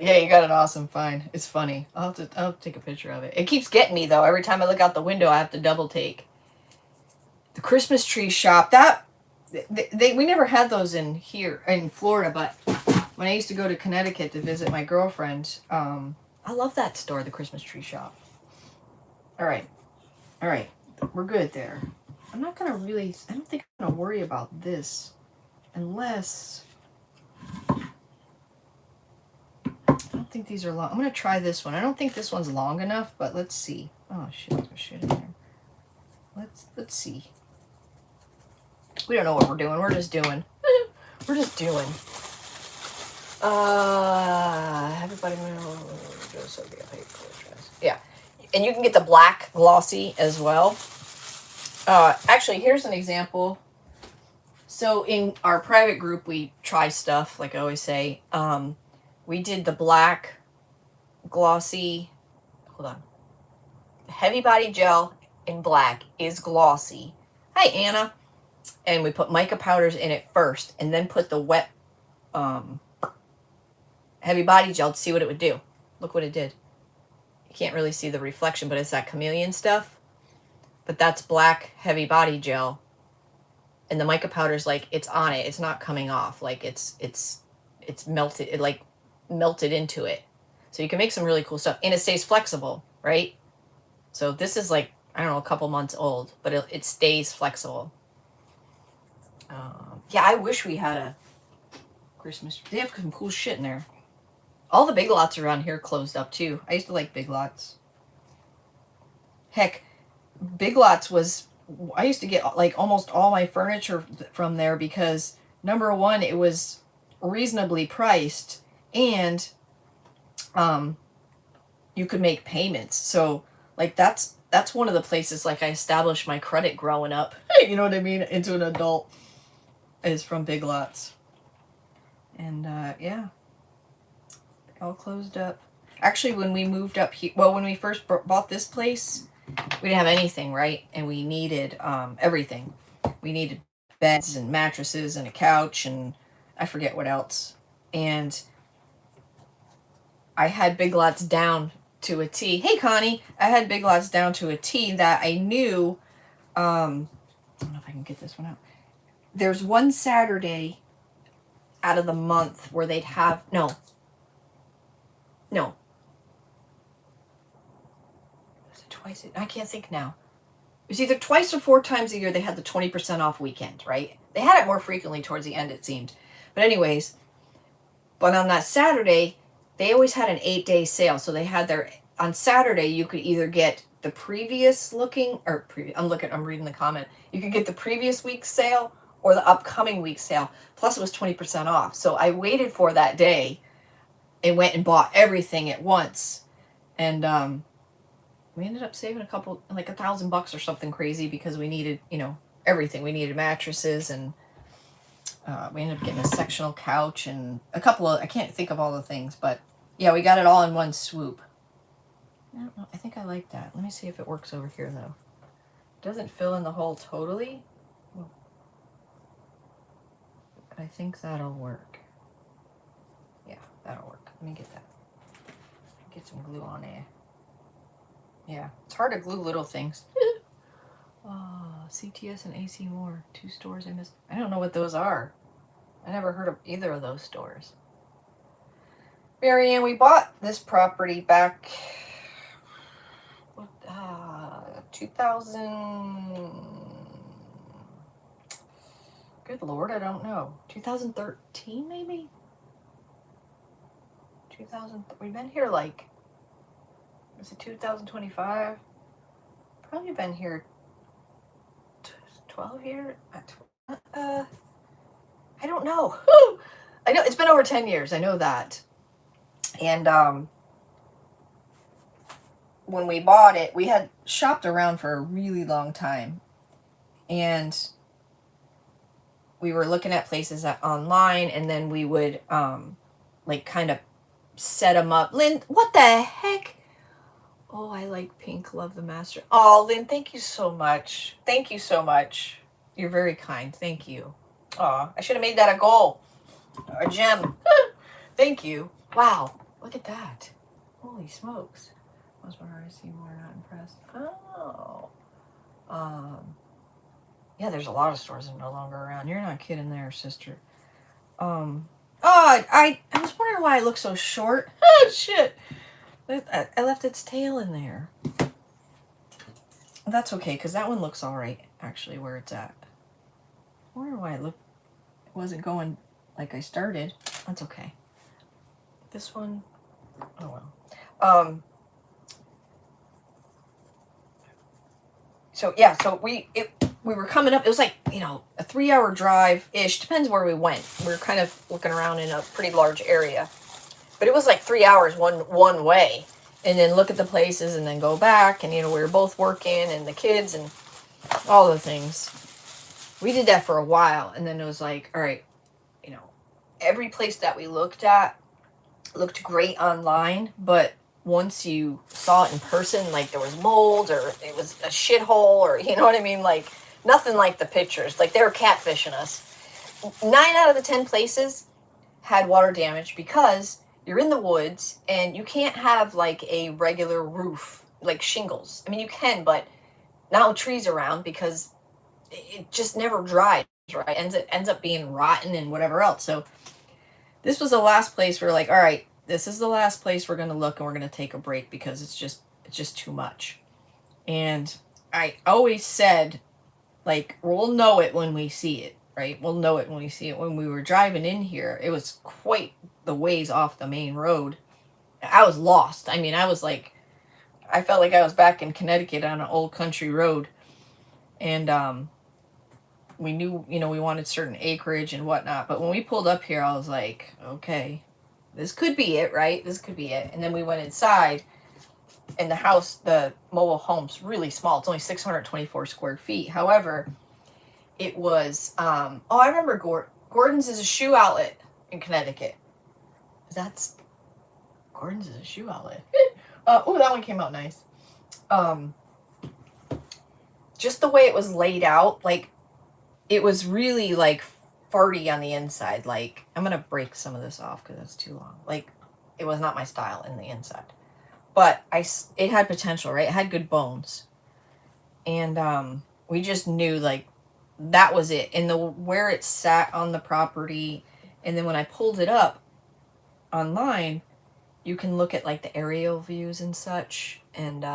Yeah, you got an awesome find. It's funny. I'll take a picture of it. It keeps getting me though. Every time I look out the window, I have to double take. The Christmas tree shop, that we never had those in here in Florida, but when I used to go to Connecticut to visit my girlfriend, I love that store, the Christmas tree shop. All right, we're good there. I'm not gonna really. I don't think I'm gonna worry about this, unless. I don't think these are long. I'm gonna try this one. I don't think this one's long enough, but let's see. Oh shit, there's shit in there. Let's see. We don't know what we're doing. We're just doing. We're just doing. Everybody yeah. And you can get the black glossy as well. Actually, here's an example. So in our private group, we try stuff, like I always say. We did the black glossy. Hold on. Heavy body gel in black is glossy. Hi, Anna. And we put mica powders in it first, and then put the wet heavy body gel to see what it would do. Look what it did. You can't really see the reflection, but it's that chameleon stuff. But that's black heavy body gel, and the mica powder's like, it's on it. It's not coming off. Like it's melted. It like melted into it. So you can make some really cool stuff, and it stays flexible, right? So this is like, I don't know, a couple months old, but it stays flexible. Yeah, I wish we had a Christmas. They have some cool shit in there. All the Big Lots around here closed up too. I used to like Big Lots. Heck, Big Lots was, I used to get like almost all my furniture from there because, number one, it was reasonably priced, and you could make payments. So like that's one of the places like I established my credit growing up. You know what I mean? Into an adult, is from Big Lots. And yeah, all closed up. Actually, when we moved up here, well, when we first bought this place, we didn't have anything, right? And we needed everything. We needed beds and mattresses and a couch and I forget what else. And I had Big Lots down to a T. Hey, Connie. I had Big Lots down to a T that I knew. I don't know if I can get this one out. There's one Saturday out of the month where they'd have, no. Was it twice? I can't think now. It was either twice or 4 times a year they had the 20% off weekend, right? They had it more frequently towards the end, it seemed. But anyways, but on that Saturday, they always had an 8-day sale. So they had on Saturday, you could either get the previous looking, or I'm reading the comment. You could get the previous week's sale or the upcoming week's sale. Plus it was 20% off. So I waited for that day and went and bought everything at once. And we ended up saving like $1,000 or something crazy because we needed, everything. We needed mattresses, and we ended up getting a sectional couch and a couple of, I can't think of all the things, but yeah, we got it all in one swoop. I don't know. I think I like that. Let me see if it works over here though. It doesn't fill in the hole totally. But I think that'll work. Yeah, that'll work. Let me get that. Get some glue on there. Yeah, it's hard to glue little things. CTS and AC Moore. 2 stores I missed. I don't know what those are. I never heard of either of those stores. Marianne, we bought this property back 2000. Good Lord, I don't know. 2013 maybe? 2000. We've been here like, is it 2025? Probably been here 12 years. I don't know. I know it's been over 10 years. I know that. And when we bought it, we had shopped around for a really long time, and we were looking at places online, and then we would like kind of set them up. Lynn, what the heck? Oh, I like pink. Love the master. Oh, Lynn, thank you so much. Thank you so much. You're very kind. Thank you. Aw, I should have made that a goal. A gem. Thank you. Wow, look at that. Holy smokes. Most of our see more not impressed. Oh. Yeah, there's a lot of stores that are no longer around. You're not kidding there, sister. Oh, I was wondering why it looks so short. Oh, shit. I left its tail in there. That's okay, because that one looks alright, actually, where it's at. I wonder why it wasn't going like I started. That's okay. This one, oh well. So yeah, so we were coming up. It was like, you know, a 3-hour drive-ish. Depends where we went. We were kind of looking around in a pretty large area. But it was like 3 hours one way. And then look at the places and then go back. And, you know, we were both working and the kids and all the things. We did that for a while. And then it was like, all right, you know, every place that we looked at looked great online. But once you saw it in person, like there was mold or it was a shithole or, you know what I mean? Like nothing like the pictures. Like they were catfishing us. 9 out of the 10 places had water damage because you're in the woods and you can't have like a regular roof, like shingles. I mean, you can, but not with trees around because it just never dries, right? Ends up being rotten and whatever else. So this was the last place we're like, all right, this is the last place we're going to look and we're going to take a break because it's just too much. And I always said, like, we'll know it when we see it, right? We'll know it when we see it. When we were driving in here, it was quite the ways off the main road. I was lost. I mean, I was like, I felt like I was back in Connecticut on an old country road. And we knew, you know, we wanted certain acreage and whatnot. But when we pulled up here, I was like, okay, this could be it, right? This could be it. And then we went inside, and the house, the mobile home's really small. It's only 624 square feet. However, it was, I remember Gordon's is a shoe outlet in Connecticut. Gordon's is a shoe outlet. That one came out nice. Just the way it was laid out, like, it was really, like, farty on the inside. Like, I'm going to break some of this off because it's too long. Like, it was not my style in the inside. But it had potential, right? It had good bones. And we just knew, like, that was it. And where it sat on the property, and then when I pulled it up online, you can look at, like, the aerial views and such. And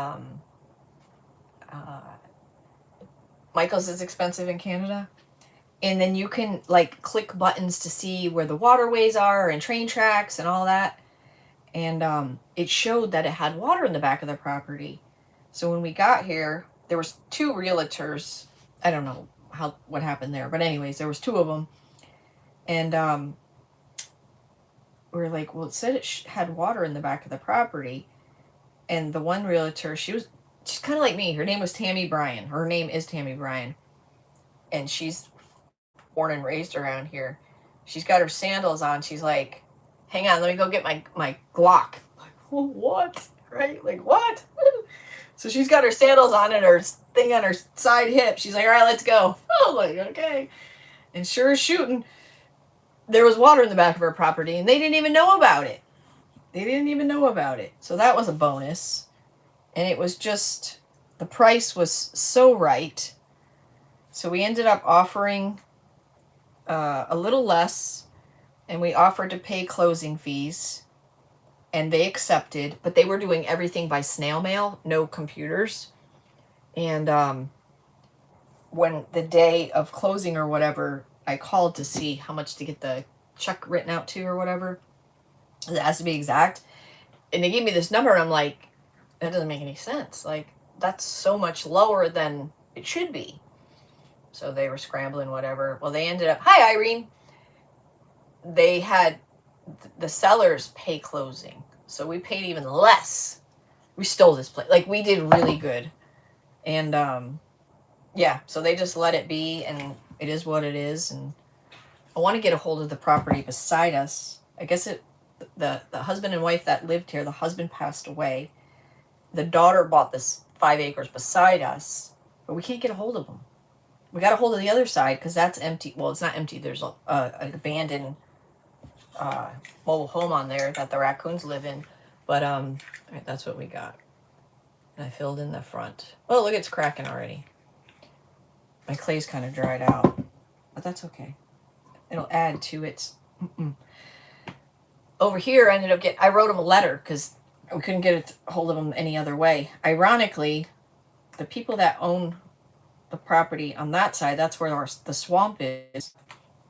Michael's is expensive in Canada. And then you can, like, click buttons to see where the waterways are and train tracks and all that. And it showed that it had water in the back of the property. So when we got here, there was 2 realtors. I don't know what happened there. But anyways, there was 2 of them. And we were like, well, it said it had water in the back of the property. And the one realtor, she's kind of like me. Her name was Tammy Bryan. Her name is Tammy Bryan. And she's born and raised around here. She's got her sandals on. She's like, hang on, let me go get my Glock. Like, what? Right? Like, what? So she's got her sandals on and her thing on her side hip. She's like, all right, let's go. Oh, like, okay. And sure as shooting, there was water in the back of her property, and they didn't even know about it. So that was a bonus. And it was just, the price was so right. So we ended up offering a little less, and we offered to pay closing fees, and they accepted, but they were doing everything by snail mail, no computers. And when the day of closing or whatever, I called to see how much to get the check written out to or whatever. It has to be exact. And they gave me this number, and I'm like, that doesn't make any sense. Like, that's so much lower than it should be. So they were scrambling, whatever. Well, they ended up, hi, Irene. They had the sellers pay closing. So we paid even less. We stole this place. Like, we did really good. And, yeah, so they just let it be, and it is what it is. And I want to get a hold of the property beside us. I guess the husband and wife that lived here, the husband passed away. The daughter bought this 5 acres beside us, but we can't get a hold of them. We got a hold of the other side because that's empty. Well, it's not empty. There's an abandoned mobile home on there that the raccoons live in. But all right, that's what we got. And I filled in the front. Oh, look, it's cracking already. My clay's kind of dried out, but that's okay. It'll add to its. Over here, I wrote him a letter because we couldn't get a hold of him any other way. Ironically, the people that own the property on that side, that's where the swamp is.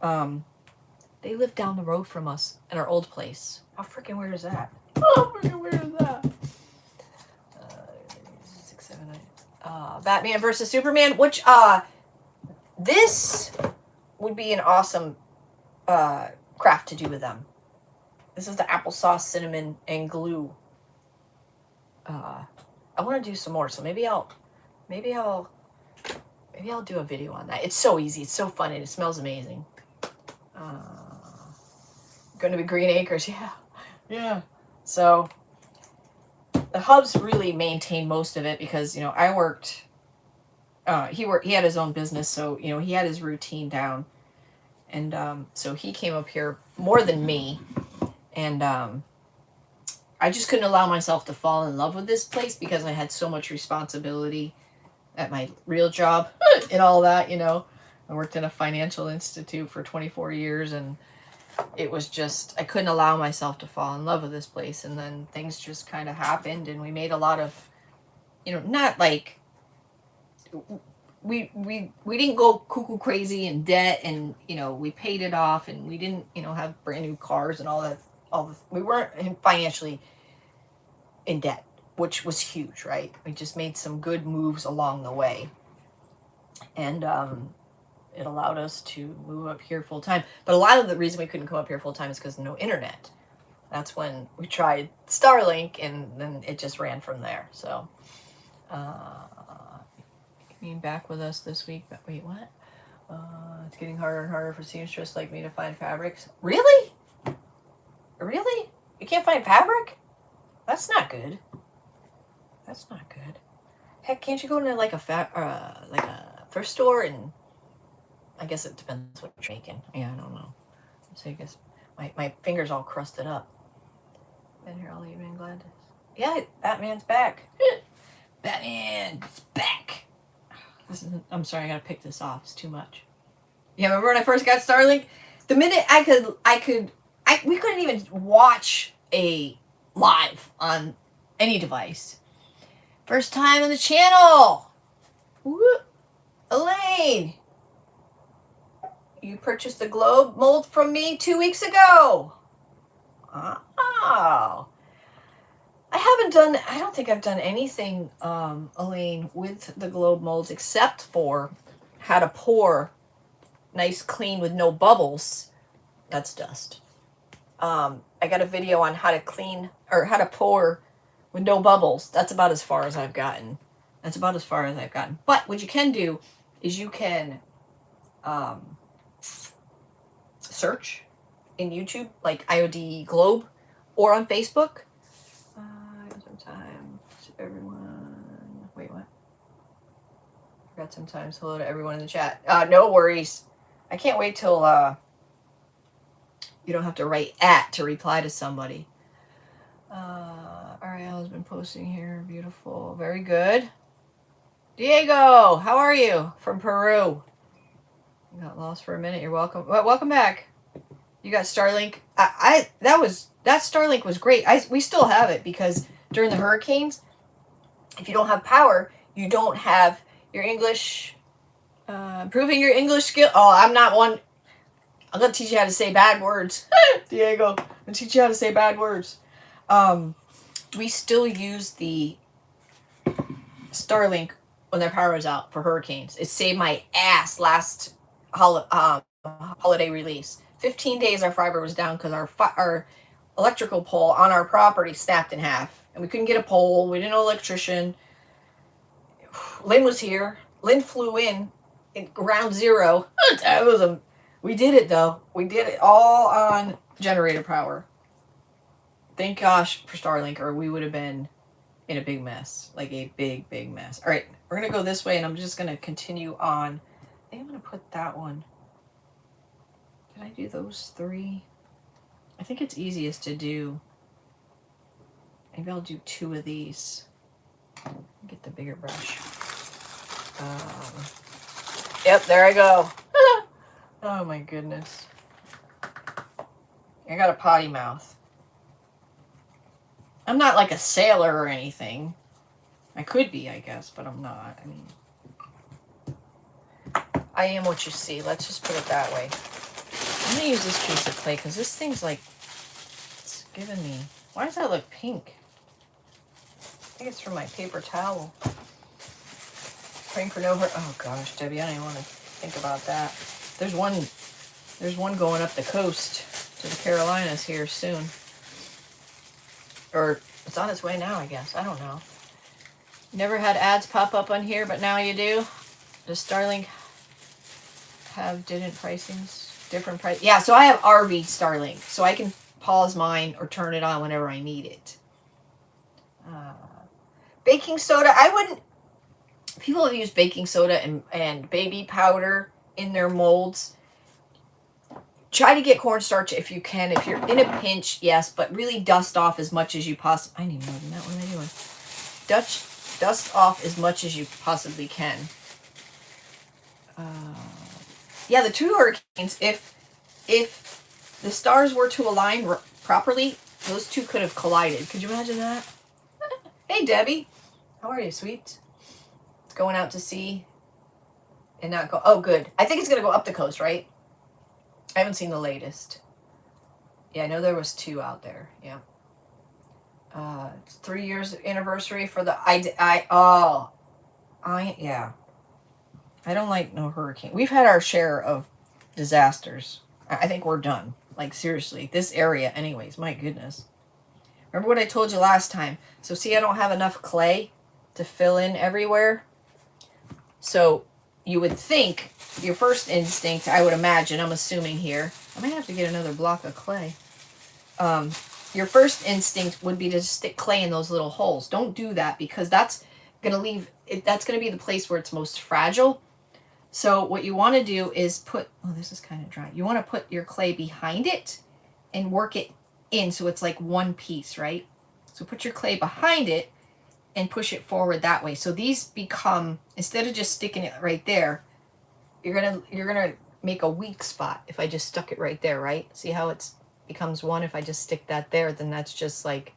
They live down the road from us in our old place. How freaking weird is that? Oh, freaking weird is that? 6, 7, 9. Batman versus Superman, which this would be an awesome craft to do with them. This is the applesauce, cinnamon, and glue. I want to do some more, so maybe I'll do a video on that. It's so easy, it's so fun, and it smells amazing. Going to be Green Acres, yeah. So the hubs really maintain most of it because I worked. He had his own business, so he had his routine down, and so he came up here more than me, and I just couldn't allow myself to fall in love with this place because I had so much responsibility at my real job and all that. I worked in a financial institute for 24 years, and it was just, I couldn't allow myself to fall in love with this place. And then things just kind of happened, and we made a lot of, not like, we didn't go cuckoo crazy in debt, and, we paid it off, and we didn't, have brand new cars and all that. We weren't financially in debt, which was huge, right? We just made some good moves along the way. And, it allowed us to move up here full time. But a lot of the reason we couldn't come up here full time is because no internet. That's when we tried Starlink, and then it just ran from there. So, being back with us this week. But wait, what? It's getting harder and harder for seamstress like me to find fabrics. Really? Really? You can't find fabric? That's not good. That's not good. Heck, can't you go into like a thrift store and? I guess it depends what you're making. Yeah, I don't know. So I guess my finger's all crusted up. Been here all evening, glad to... Yeah, Batman's back. Batman's back. I'm sorry, I gotta pick this off. It's too much. Yeah, remember when I first got Starlink? The minute we couldn't even watch a live on any device. First time on the channel. Woo. Elaine. You purchased the globe mold from me 2 weeks ago. Oh. I don't think I've done anything, Elaine, with the globe molds except for how to pour nice, clean with no bubbles. That's dust. I got a video on how to clean or how to pour with no bubbles. That's about as far as I've gotten. But what you can do is you can search in YouTube, like IOD Globe, or on Facebook. Sometimes everyone. Wait, what? Forgot sometimes. Hello to everyone in the chat. No worries. I can't wait till you don't have to write @ to reply to somebody. Ariel has been posting here. Beautiful. Very good. Diego, how are you? From Peru. You got lost for a minute. You're welcome. Well, welcome back. You got Starlink. That Starlink was great. We still have it because during the hurricanes, if you don't have power, you don't have your English, improving your English skill. Oh, I'm not one. I'm going to teach you how to say bad words. Diego, I'm going to teach you how to say bad words. We still use the Starlink when their power is out for hurricanes. It saved my ass last holiday release. 15 days our fiber was down because our electrical pole on our property snapped in half. And we couldn't get a pole. We didn't know an electrician. Lynn was here. Lynn flew in at ground zero. It was We did it though. We did it all on generator power. Thank gosh for Starlink, or we would have been in a big mess. Like a big, big mess. All right, we're going to go this way, and I'm just going to continue on. I think I'm going to put that one. Did I do those 3? I think it's easiest to do. Maybe I'll do 2 of these. Get the bigger brush. Yep, there I go. Oh my goodness. I got a potty mouth. I'm not like a sailor or anything. I could be, I guess, but I'm not. I mean, I am what you see. Let's just put it that way. I'm going to use this piece of clay because this thing's like, it's giving me, why does that look pink? I think it's from my paper towel. Praying for no hurt. Oh gosh, Debbie, I don't even want to think about that. There's one going up the coast to the Carolinas here soon. Or it's on its way now, I guess. I don't know. Never had ads pop up on here, but now you do. Does Starlink have different price? Yeah, so I have RV Starlink, so I can pause mine or turn it on whenever I need it. Baking soda, I wouldn't. People have used baking soda and baby powder in their molds. Try to get cornstarch if you can. If you're in a pinch, yes, but really dust off as much as you possibly. I need more than that. What am I doing? Dust off as much as you possibly can. Yeah, the 2 hurricanes. If the stars were to align properly, those 2 could have collided. Could you imagine that? Hey, Debbie. How are you, sweet? It's going out to sea and not go. Oh, good. I think it's going to go up the coast, right? I haven't seen the latest. Yeah, I know there was 2 out there. Yeah. It's 3 years anniversary for the yeah. I don't like no hurricane. We've had our share of disasters. I think we're done. Like seriously, this area anyways, my goodness. Remember what I told you last time? So see, I don't have enough clay to fill in everywhere. So you would think your first instinct, I would imagine, I'm assuming here, I might have to get another block of clay. Your first instinct would be to stick clay in those little holes. Don't do that because that's going to be the place where it's most fragile. So what you want to do is this is kind of dry. You want to put your clay behind it and work it in so it's like one piece, right? So put your clay behind it and push it forward that way. So these become, instead of just sticking it right there, you're gonna make a weak spot if I just stuck it right there, right? See how it becomes one? If I just stick that there, then that's just like,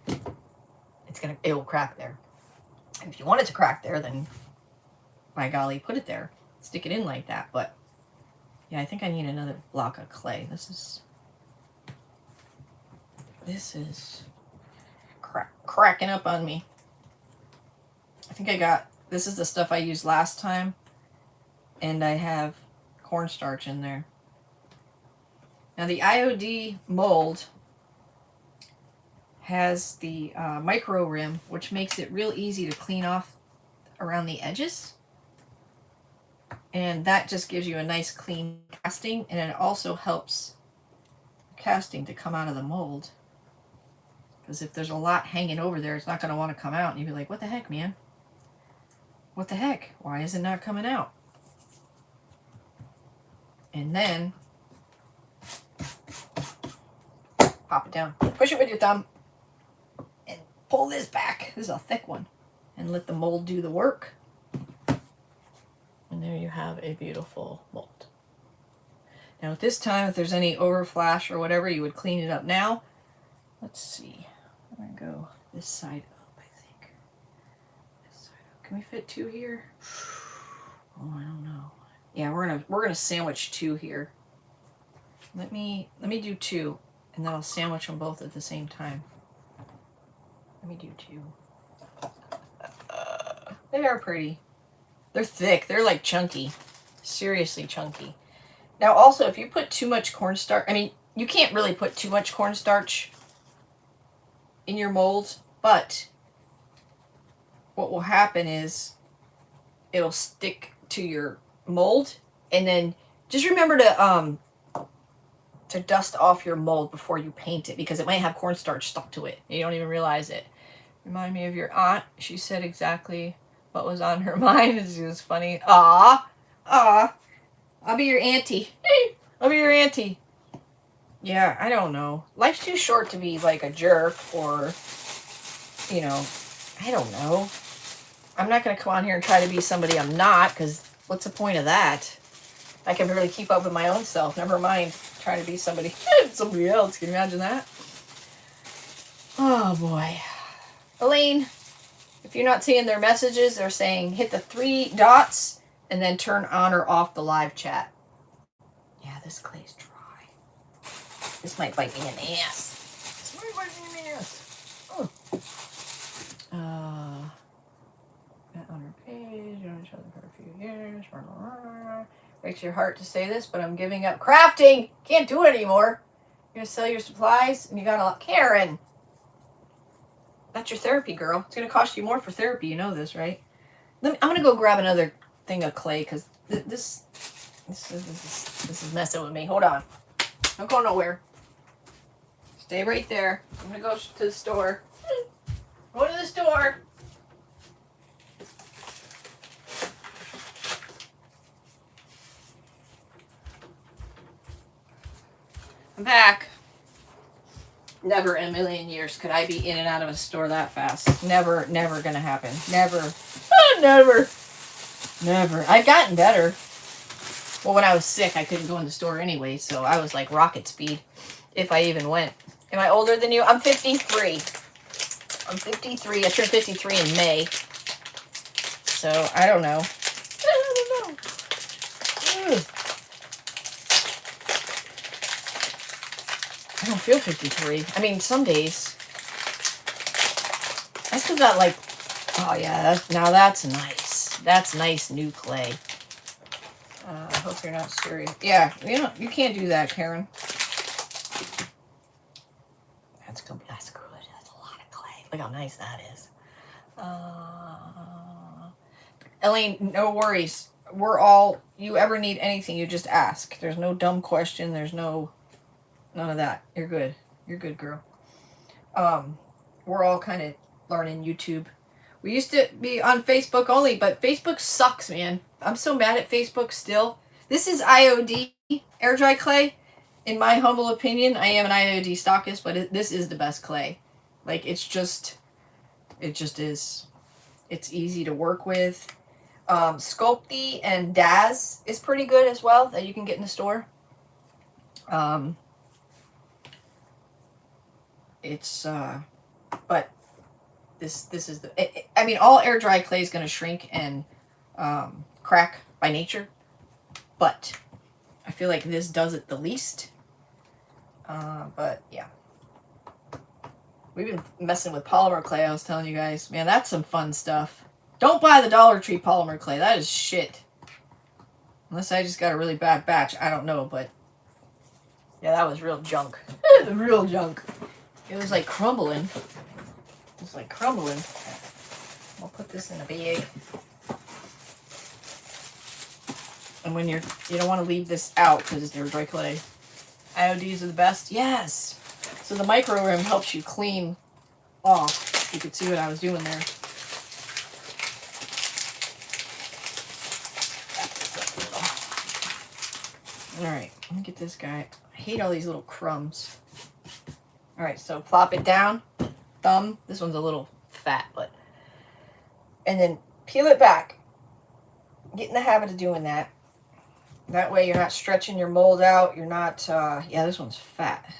it will crack there. And if you want it to crack there, then by golly, put it there. Stick it in like that. But yeah, I think I need another block of clay. This is cracking up on me. I think this is the stuff I used last time, and I have cornstarch in there. Now the IOD mold has the micro rim, which makes it real easy to clean off around the edges. And that just gives you a nice clean casting, and it also helps casting to come out of the mold. Because if there's a lot hanging over there, it's not going to want to come out. And you'll be like, what the heck, man? What the heck? Why is it not coming out? And then pop it down. Push it with your thumb. And pull this back. This is a thick one. And let the mold do the work. And there you have a beautiful mold. Now at this time, if there's any overflash or whatever, you would clean it up now. Let's see. I'm going to go this side up, I think. This side up. Can we fit 2 here? Oh, I don't know. Yeah, we're gonna sandwich 2 here. Let me do 2, and then I'll sandwich them both at the same time. Let me do 2. They are pretty. They're thick. They're like chunky. Seriously chunky. Now also, if you put too much cornstarch, I mean, you can't really put too much cornstarch in your mold, but what will happen is it'll stick to your mold, and then Just remember to dust off your mold before you paint it, because it might have cornstarch stuck to it. You don't even realize it. Remind me of your aunt. She said exactly what was on her mind. It was funny. Aw. I'll be your auntie. I'll be your auntie. Yeah, I don't know. Life's too short to be like a jerk or, you know, I don't know. I'm not going to come on here and try to be somebody I'm not, because what's the point of that? I can barely keep up with my own self. Never mind trying to be somebody else. Can you imagine that? Oh, boy. Elaine, if you're not seeing their messages, they're saying hit the 3 dots and then turn on or off the live chat. Yeah, this clay's dry. This might bite me in the ass. This might bite me in the ass. Oh. On her page, you know each other for a few years. Breaks your heart to say this, but I'm giving up crafting. Can't do it anymore. You're gonna sell your supplies, and you got a lot. Karen, that's your therapy, girl. It's gonna cost you more for therapy. You know this, right? I'm gonna go grab another thing of clay, because this is messing with me. Hold on. Don't go nowhere. Stay right there. I'm gonna go to the store. Go to the store. I'm back. Never in a million years could I be in and out of a store that fast. Never gonna happen. Never. Never. I've gotten better. Well, when I was sick, I couldn't go in the store anyway, so I was like rocket speed if I even went. Am I older than you? I'm 53. I'm 53. I turned 53 in May. So, I don't know. I don't feel 53. I mean, some days. I still got like, oh yeah, now that's nice. That's nice new clay. I hope you're not serious. Yeah, you can't do that, Karen. That's good. That's good. That's a lot of clay. Look how nice that is. Elaine, no worries. We're all, you ever need anything, you just ask. There's no dumb question. There's none of that. You're good. You're good, girl. We're all kind of learning YouTube. We used to be on Facebook only, but Facebook sucks, man. I'm so mad at Facebook still. This is IOD air dry clay. In my humble opinion, I am an IOD stockist, but this is the best clay. Like, it just is. It's easy to work with. Sculpty and Daz is pretty good as well, that you can get in the store. But this is the, I mean, all air dry clay is going to shrink and crack by nature, but I feel like this does it the least. But yeah, we've been messing with polymer clay. I was telling you guys, man, that's some fun stuff. Don't buy the Dollar Tree polymer clay. That is shit. Unless I just got a really bad batch. I don't know, but yeah, that was real junk. Real junk. It was like crumbling. It was like crumbling. I'll put this in a bag. And when you don't want to leave this out because they're dry clay. IODs are the best. Yes. So the micro rim helps you clean off. You could see what I was doing there. All right, let me get this guy. I hate all these little crumbs. All right, so plop it down. Thumb. This one's a little fat, but. And then peel it back. Get in the habit of doing that. That way you're not stretching your mold out. You're not, yeah, this one's fat.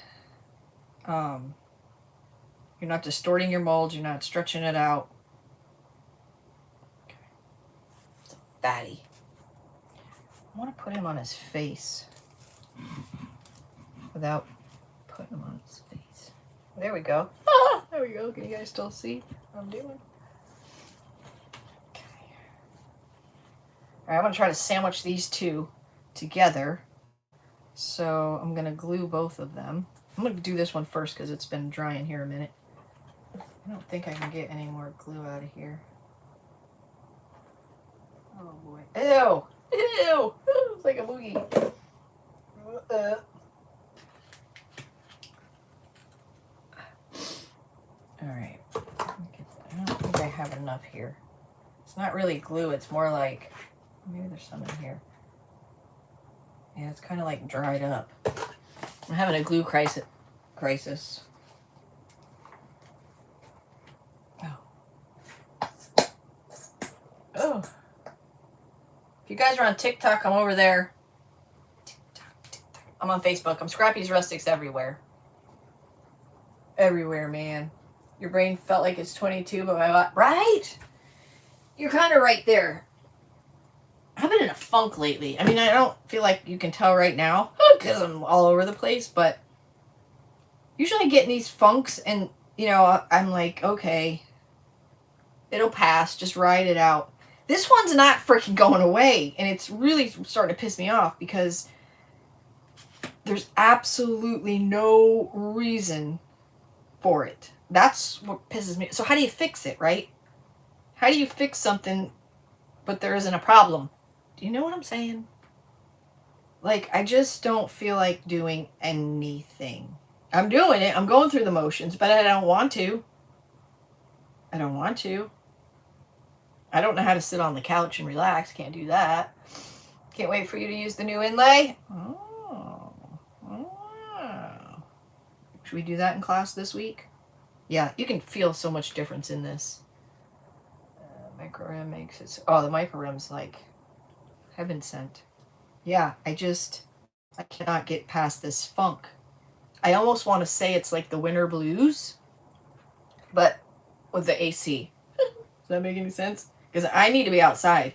You're not distorting your mold. You're not stretching it out. Okay. It's a fatty. I want to put him on his face without putting him on his face. There we go. Ah, there we go. Can you guys still see what I'm doing? Okay. All right, I'm going to try to sandwich these two together. So I'm going to glue both of them. I'm going to do this one first because it's been drying here a minute. I don't think I can get any more glue out of here. Oh boy. Ew! Ew! It's like a boogie. Alright. I don't think I have enough here. It's not really glue, it's more like, maybe there's some in here. Yeah, it's kind of like dried up. I'm having a glue crisis. Oh. If you guys are on TikTok, I'm over there. TikTok. I'm on Facebook. I'm Scrappy's Rustics everywhere. Everywhere, man. Your brain felt like it's 22, but my body... Right? You're kind of right there. I've been in a funk lately. I mean, I don't feel like you can tell right now because I'm all over the place, but usually I get in these funks and, you know, I'm like, okay, it'll pass. Just ride it out. This one's not freaking going away, and it's really starting to piss me off because there's absolutely no reason for it. That's what pisses me. So how do you fix it, right? How do you fix something but there isn't a problem? Do you know what I'm saying? Like, I just don't feel like doing anything. I'm doing it. I'm going through the motions, but I don't want to. I don't want to. I don't know how to sit on the couch and relax. Can't do that. Can't wait for you to use the new inlay. Oh. Should we do that in class this week? Yeah, you can feel so much difference in this. Micro rim makes it... Oh, the micro rim's like heaven sent. Yeah, I cannot get past this funk. I almost want to say it's like the winter blues, but with the AC. Does that make any sense? Because I need to be outside.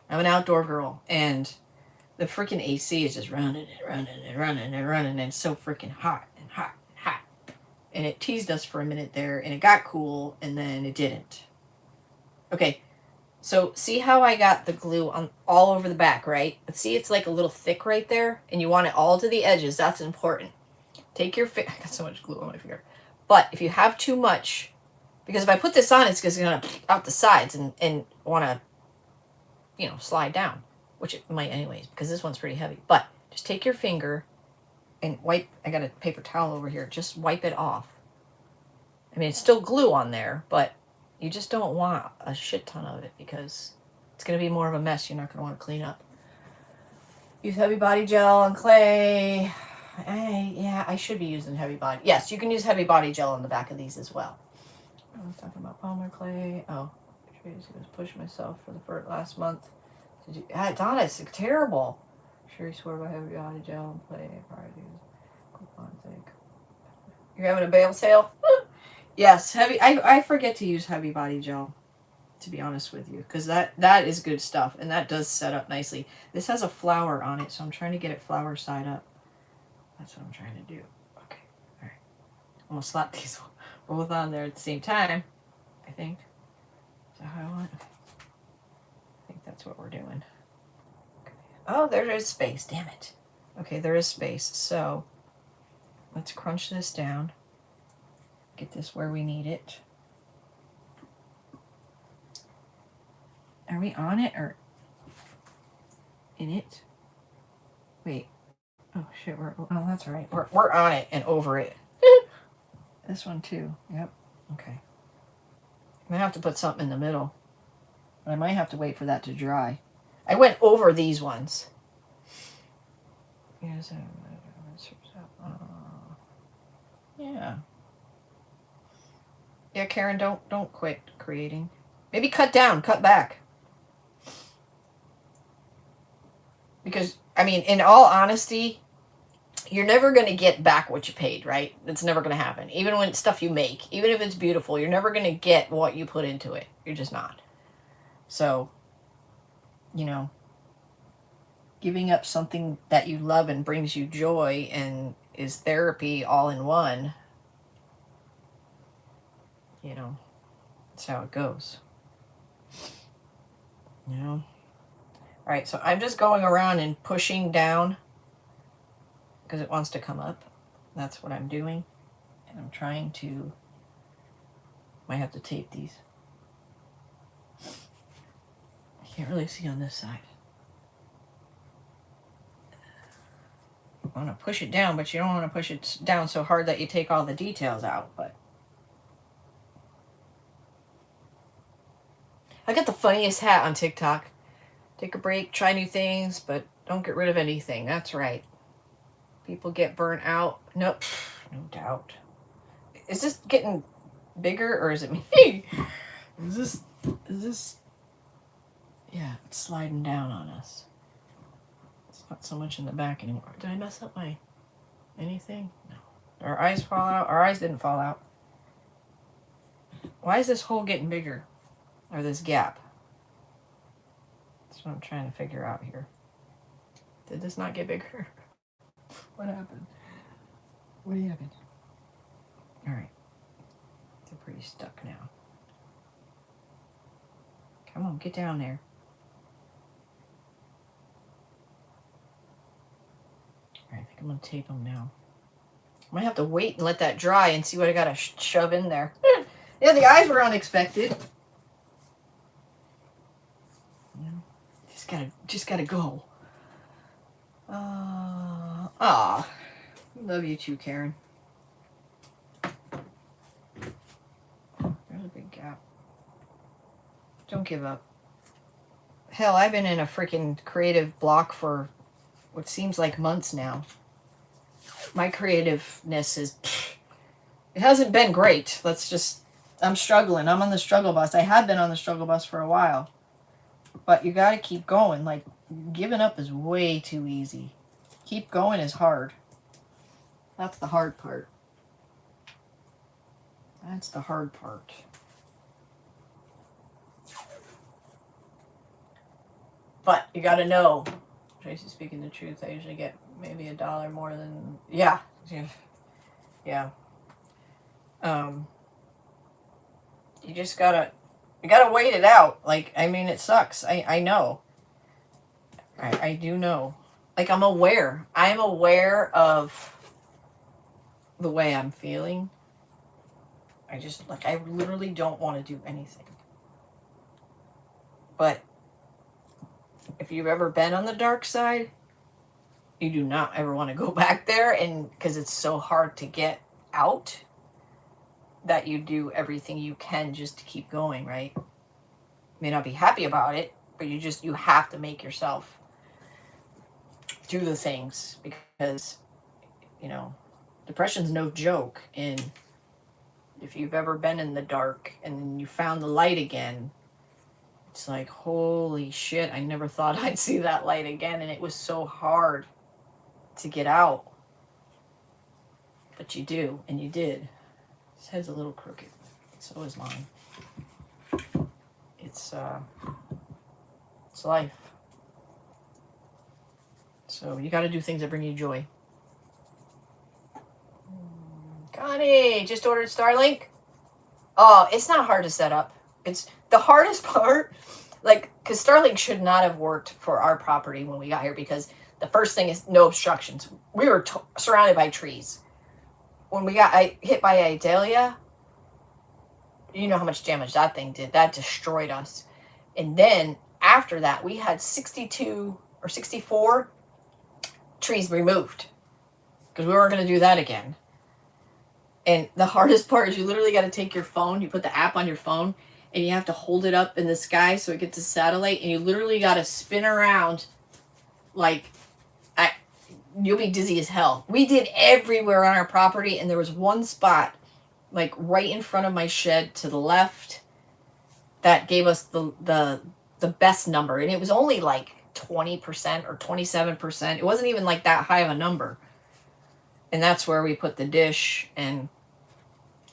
I'm an outdoor girl, and the freaking AC is just running and it's so freaking hot and hot and hot. And it teased us for a minute there, and it got cool, and then it didn't. Okay, so see how I got the glue on all over the back, right? But see, it's like a little thick right there, and you want it all to the edges. That's important. Take your finger. I got so much glue on my finger. But if you have too much, because if I put this on, it's just going to out the sides and want to, you know, slide down, which it might anyways, because this one's pretty heavy. But just take your finger and wipe. I got a paper towel over here. Just wipe it off. I mean, it's still glue on there, but you just don't want a shit ton of it because it's going to be more of a mess you're not going to want to clean up. Use heavy body gel and clay. Yeah, I should be using heavy body. Yes, you can use heavy body gel on the back of these as well. I was talking about polymer clay. Oh, Tracy was pushing myself for the last month. Donna, it's terrible. Sure, you swore by heavy body gel and clay. Probably use coupon thick. You're having a bale sale? Yes, heavy. I forget to use heavy body gel, to be honest with you, because that is good stuff, and that does set up nicely. This has a flower on it, so I'm trying to get it flower side up. That's what I'm trying to do. Okay, all right. I'm gonna slap these both on there at the same time, I think. Is that how I want? I think that's what we're doing. Okay. Oh, there is space. Damn it. Okay, there is space. So let's crunch this down. Get this where we need it. Are we on it or in it? Wait. Oh shit, oh, that's all right. We're on it and over it. This one too. Yep. Okay. I'm gonna have to put something in the middle. But I might have to wait for that to dry. I went over these ones. Yes. Yeah. Yeah, Karen, don't quit creating. Maybe cut down, cut back. Because, I mean, in all honesty, you're never going to get back what you paid, right? It's never going to happen. Even when it's stuff you make, even if it's beautiful, you're never going to get what you put into it. You're just not. So, you know, giving up something that you love and brings you joy and is therapy all in one, you know, that's how it goes. You know? All right, so I'm just going around and pushing down because it wants to come up. That's what I'm doing. And I'm trying to, might have to tape these. I can't really see on this side. want to push it down, but you don't want to push it down so hard that you take all the details out. But I got the funniest hat on TikTok. Take a break, try new things, but don't get rid of anything. That's right. People get burnt out. Nope, no doubt. Is this getting bigger or is it me? Is this? Yeah, it's sliding down on us. It's not so much in the back anymore. Did I mess up my anything? No. Did our eyes fall out? Our eyes didn't fall out. Why is this hole getting bigger? Or this gap? That's what I'm trying to figure out here. Did this not get bigger? What happened? What happened? Alright. They're pretty stuck now. Come on, get down there. Alright, I think I'm going to tape them now. I might have to wait and let that dry and see what I got to shove in there. Yeah, the eyes were unexpected. Just gotta go. Love you too, Karen. There's a big gap. Don't give up. Hell, I've been in a freaking creative block for what seems like months now. My creativeness is... It hasn't been great. I'm struggling. I'm on the struggle bus. I have been on the struggle bus for a while. But you gotta keep going. Like, giving up is way too easy. Keep going is hard. That's the hard part. That's the hard part. But you gotta know, Tracy's speaking the truth. I usually get maybe $1 more than... Yeah. You just gotta... You gotta wait it out. Like, I mean, it sucks. I know. I do know. Like, I'm aware. I'm aware of the way I'm feeling. I literally don't want to do anything. But if you've ever been on the dark side, you do not ever want to go back there, and because it's so hard to get out, that you do everything you can just to keep going, right? You may not be happy about it, but you have to make yourself do the things, because, depression's no joke. And if you've ever been in the dark and you found the light again, it's like, holy shit, I never thought I'd see that light again. And it was so hard to get out. But you do, and you did. His head's a little crooked. So is mine. It's life. So you got to do things that bring you joy. Connie, just ordered Starlink. Oh, it's not hard to set up. It's the hardest part, because Starlink should not have worked for our property when we got here, because the first thing is no obstructions. We were surrounded by trees. When we got hit by Idalia, you know how much damage that thing did. That destroyed us. And then after that, we had 62 or 64 trees removed, because we weren't going to do that again. And the hardest part is you literally got to take your phone, you put the app on your phone, and you have to hold it up in the sky so it gets a satellite, and you literally got to spin around you'll be dizzy as hell. We did everywhere on our property, and there was one spot, right in front of my shed to the left, that gave us the best number. And it was only 20% or 27%. It wasn't even that high of a number. And that's where we put the dish, and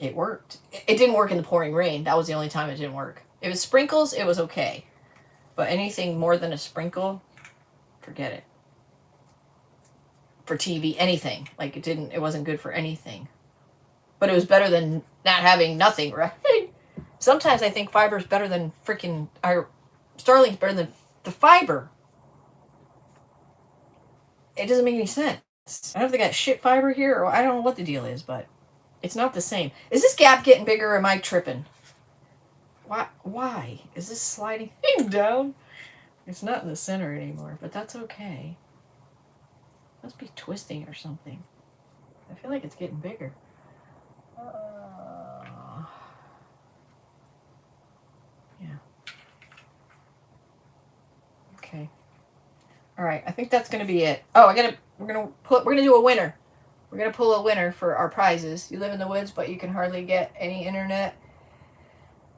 it worked. It didn't work in the pouring rain. That was the only time it didn't work. If it was sprinkles, it was okay. But anything more than a sprinkle, forget it. For TV, anything. It wasn't good for anything. But it was better than not having nothing, right? Sometimes I think fiber's better than Starlink's better than the fiber. It doesn't make any sense. I don't know if they got shit fiber here, or I don't know what the deal is, but it's not the same. Is this gap getting bigger, or am I tripping? Why? Is this sliding down? It's not in the center anymore, but that's okay. Must be twisting or something. I feel like it's getting bigger. Yeah. Okay. All right. I think that's gonna be it. Oh, we're gonna do a winner. We're gonna pull a winner for our prizes. You live in the woods, but you can hardly get any internet.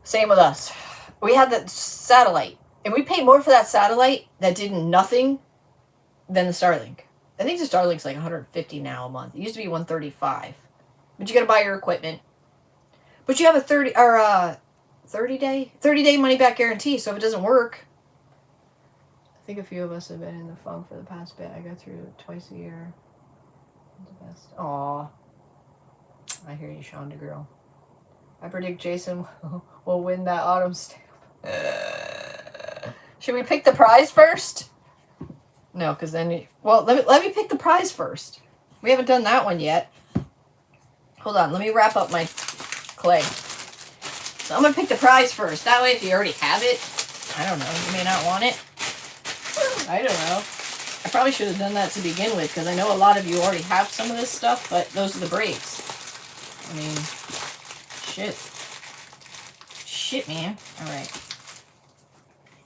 Same with us. We had that satellite, and we paid more for that satellite that did nothing than the Starlink. I think the Starlink's like $150 now a month. It used to be $135, but you got to buy your equipment. But you have a 30 day money back guarantee. So if it doesn't work, I think a few of us have been in the funk for the past bit. I go through it twice a year. It's the best. Aw, I hear you, Shonda girl. I predict Jason will win that autumn stamp. Should we pick the prize first? No, because then let me pick the prize first. We haven't done that one yet. Hold on, let me wrap up my clay. So I'm gonna pick the prize first. That way, if you already have it, I don't know, you may not want it. I don't know. I probably should have done that to begin with, because I know a lot of you already have some of this stuff, but those are the breaks. I mean, shit, man.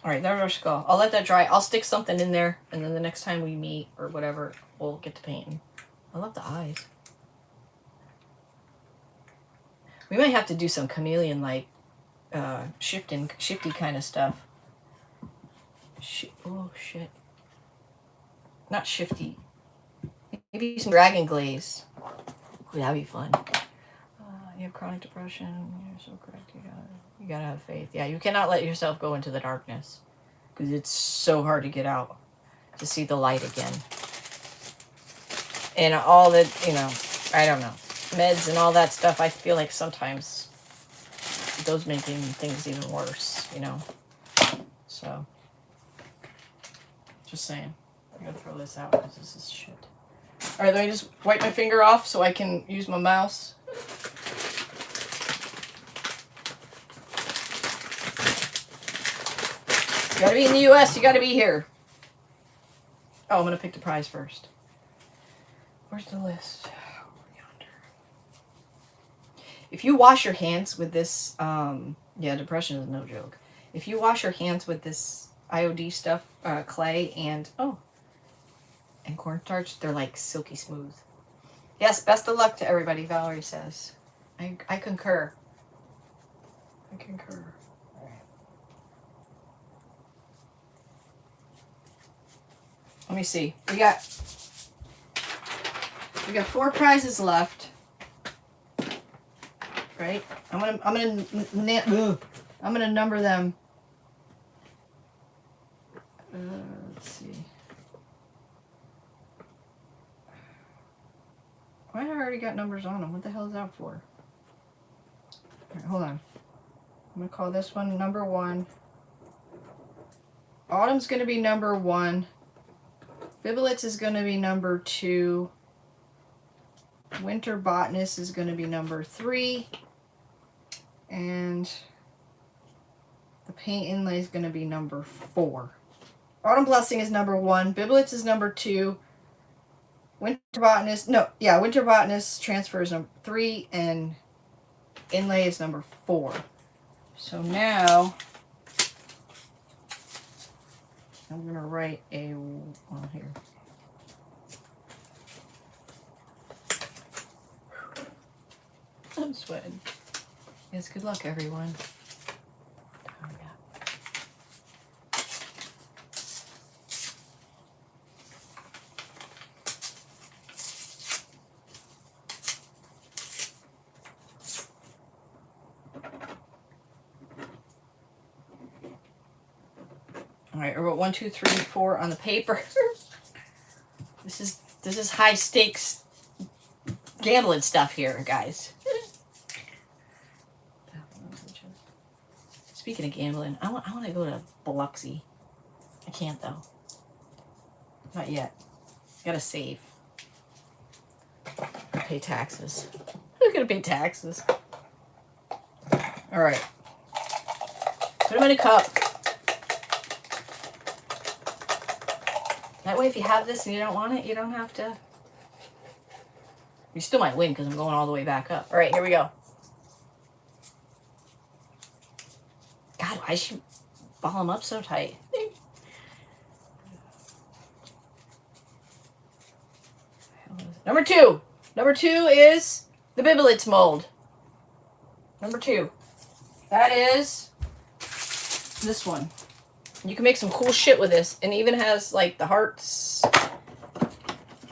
All right, there's our skull. I'll let that dry. I'll stick something in there, and then the next time we meet or whatever, we'll get to painting. I love the eyes. We might have to do some chameleon, like, shifty kind of stuff. Oh, shit. Not shifty. Maybe some dragon glaze. Ooh, that'd be fun. You have chronic depression. You're so correct. You gotta have faith. Yeah, you cannot let yourself go into the darkness, because it's so hard to get out, to see the light again. And all that, I don't know, meds and all that stuff, I feel like sometimes those making things even worse, So, just saying. I'm gonna throw this out because this is shit. All right, let me just wipe my finger off so I can use my mouse. You gotta be in the US, you gotta be here. Oh, I'm gonna pick the prize first. Where's the list? Yonder. If you wash your hands with this, yeah, depression is no joke. If you wash your hands with this IOD stuff, clay and cornstarch, they're like silky smooth. Yes, best of luck to everybody, Valerie says. I concur. I concur. All right. Let me see. We got 4 prizes left. Right? I'm gonna number them. Let's see. Why I already got numbers on them? What the hell is that for? All right, hold on. I'm gonna call this one number 1. Autumn's gonna be number 1. Bibelets is gonna be number 2. Winter Botanist is gonna be number 3. And the paint inlay is gonna be number 4. Autumn Blessing is number 1. Bibelets is number 2. Winter Botanist transfer is number 3, and inlay is number 4. So now I'm gonna write here. I'm sweating. Yes, good luck, everyone. Oh, yeah. All right, I wrote 1, 2, 3, 4 on the paper. This is high stakes gambling stuff here, guys. Speaking of gambling, I want to go to Biloxi. I can't though. Not yet. Gotta save. Pay taxes. Who's gonna pay taxes? All right. Put them in a cup. That way, if you have this and you don't want it, you don't have to. You still might win because I'm going all the way back up. All right, here we go. God, why should you ball them up so tight? Number two. Number 2 is the Bibelitz mold. Number 2. That is this one. You can make some cool shit with this. And it even has like the hearts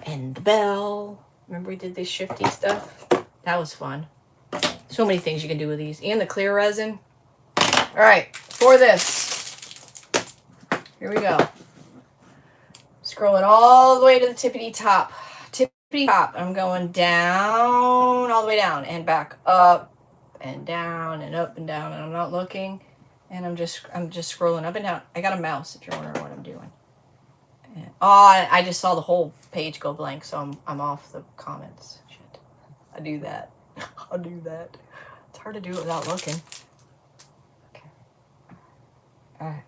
and the bell. Remember we did this shifty stuff? That was fun. So many things you can do with these. And the clear resin. All right, for this. Here we go. Scrolling all the way to the tippity top. Tippity top. I'm going down, all the way down, and back up and down and up and down. And I'm not looking. And I'm just scrolling up and down. I got a mouse if you're wondering what I'm doing. And, I just saw the whole page go blank, so I'm off the comments. Shit. I do that. I'll do that. It's hard to do it without looking. Okay. All right.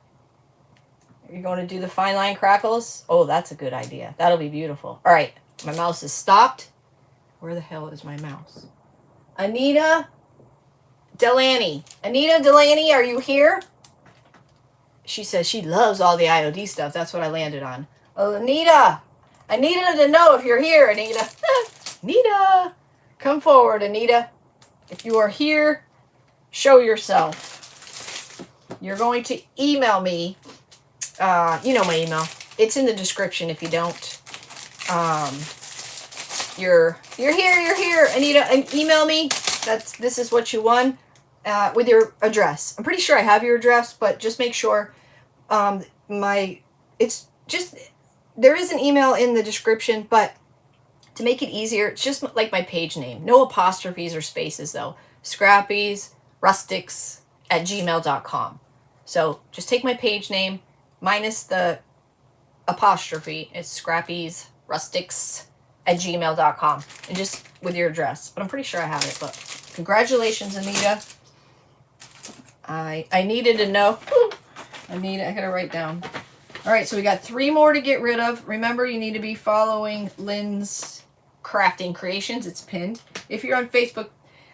You're going to do the fine line crackles? Oh, that's a good idea. That'll be beautiful. All right. My mouse is stopped. Where the hell is my mouse? Anita Delaney. Anita Delaney, are you here? She says she loves all the IOD stuff. That's what I landed on. Oh, Anita. I needed to know if you're here, Anita. Anita. Come forward, Anita. If you are here, show yourself. You're going to email me. You know my email. It's in the description if you don't. You're here, Anita, and email me. This is what you won. With your address. I'm pretty sure I have your address, but just make sure. It's just, there is an email in the description, but to make it easier, it's just like my page name. No apostrophes or spaces though. Scrappy's Rustics @gmail.com. So just take my page name minus the apostrophe. It's Scrappy's Rustics @gmail.com, and just with your address. But I'm pretty sure I have it. But congratulations, Anita. I needed to know. I gotta write down. All right, so we got 3 more to get rid of. Remember, you need to be following Lynn's Crafting Creations. It's pinned. If you're on Facebook,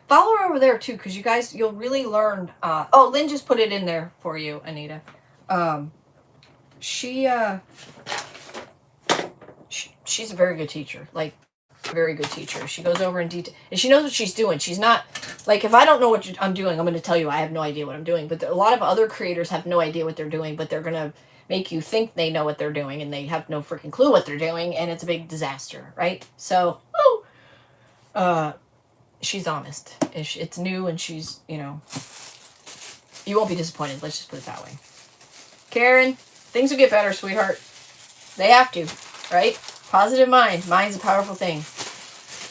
follow her over there too, because you guys, you'll really learn. Lynn just put it in there for you, Anita. She's a very good teacher. Like, very good teacher. She goes over in detail, and she knows what she's doing. She's not like, if I don't know what I'm doing, I'm going to tell you I have no idea what I'm doing. But a lot of other creators have no idea what they're doing, but they're going to make you think they know what they're doing, and they have no freaking clue what they're doing, and it's a big disaster, right? So, she's honest. It's new, and she's, you won't be disappointed. Let's just put it that way. Karen, things will get better, sweetheart. They have to, right? Positive mind. Mind's a powerful thing.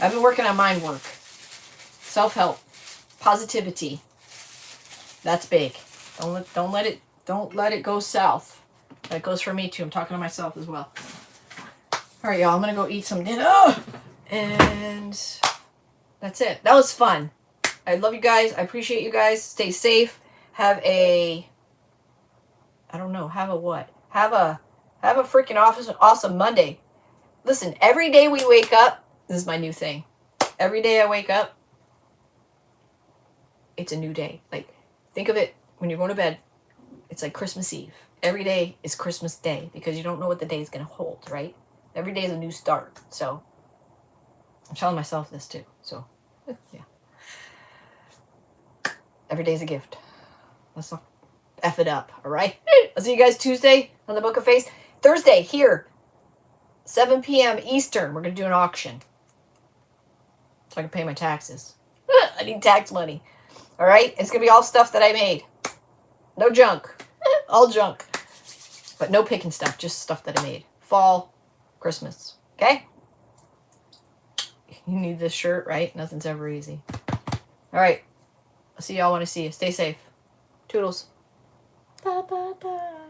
I've been working on mind work. Self-help. Positivity. That's big. Don't let it go south. That goes for me too. I'm talking to myself as well. All right, y'all. I'm gonna go eat some dinner, and that's it. That was fun. I love you guys. I appreciate you guys. Stay safe. Have a what? Have a freaking awesome Monday. Listen, every day we wake up, this is my new thing. Every day I wake up, it's a new day. Like, think of it when you're going to bed, it's like Christmas Eve. Every day is Christmas Day because you don't know what the day is going to hold, right? Every day is a new start. So, I'm telling myself this too. So, yeah. Every day's a gift. Let's not F it up, all right? I'll see you guys Tuesday on the Book of Face. Thursday, here, 7 p.m. Eastern, we're going to do an auction. So I can pay my taxes. I need tax money. All right? It's going to be all stuff that I made. No junk. All junk. But no picking stuff, just stuff that I made. Fall, Christmas. Okay? You need this shirt, right? Nothing's ever easy. All right. I'll see y'all when I see you. Stay safe. Toodles. Bye, bye, bye.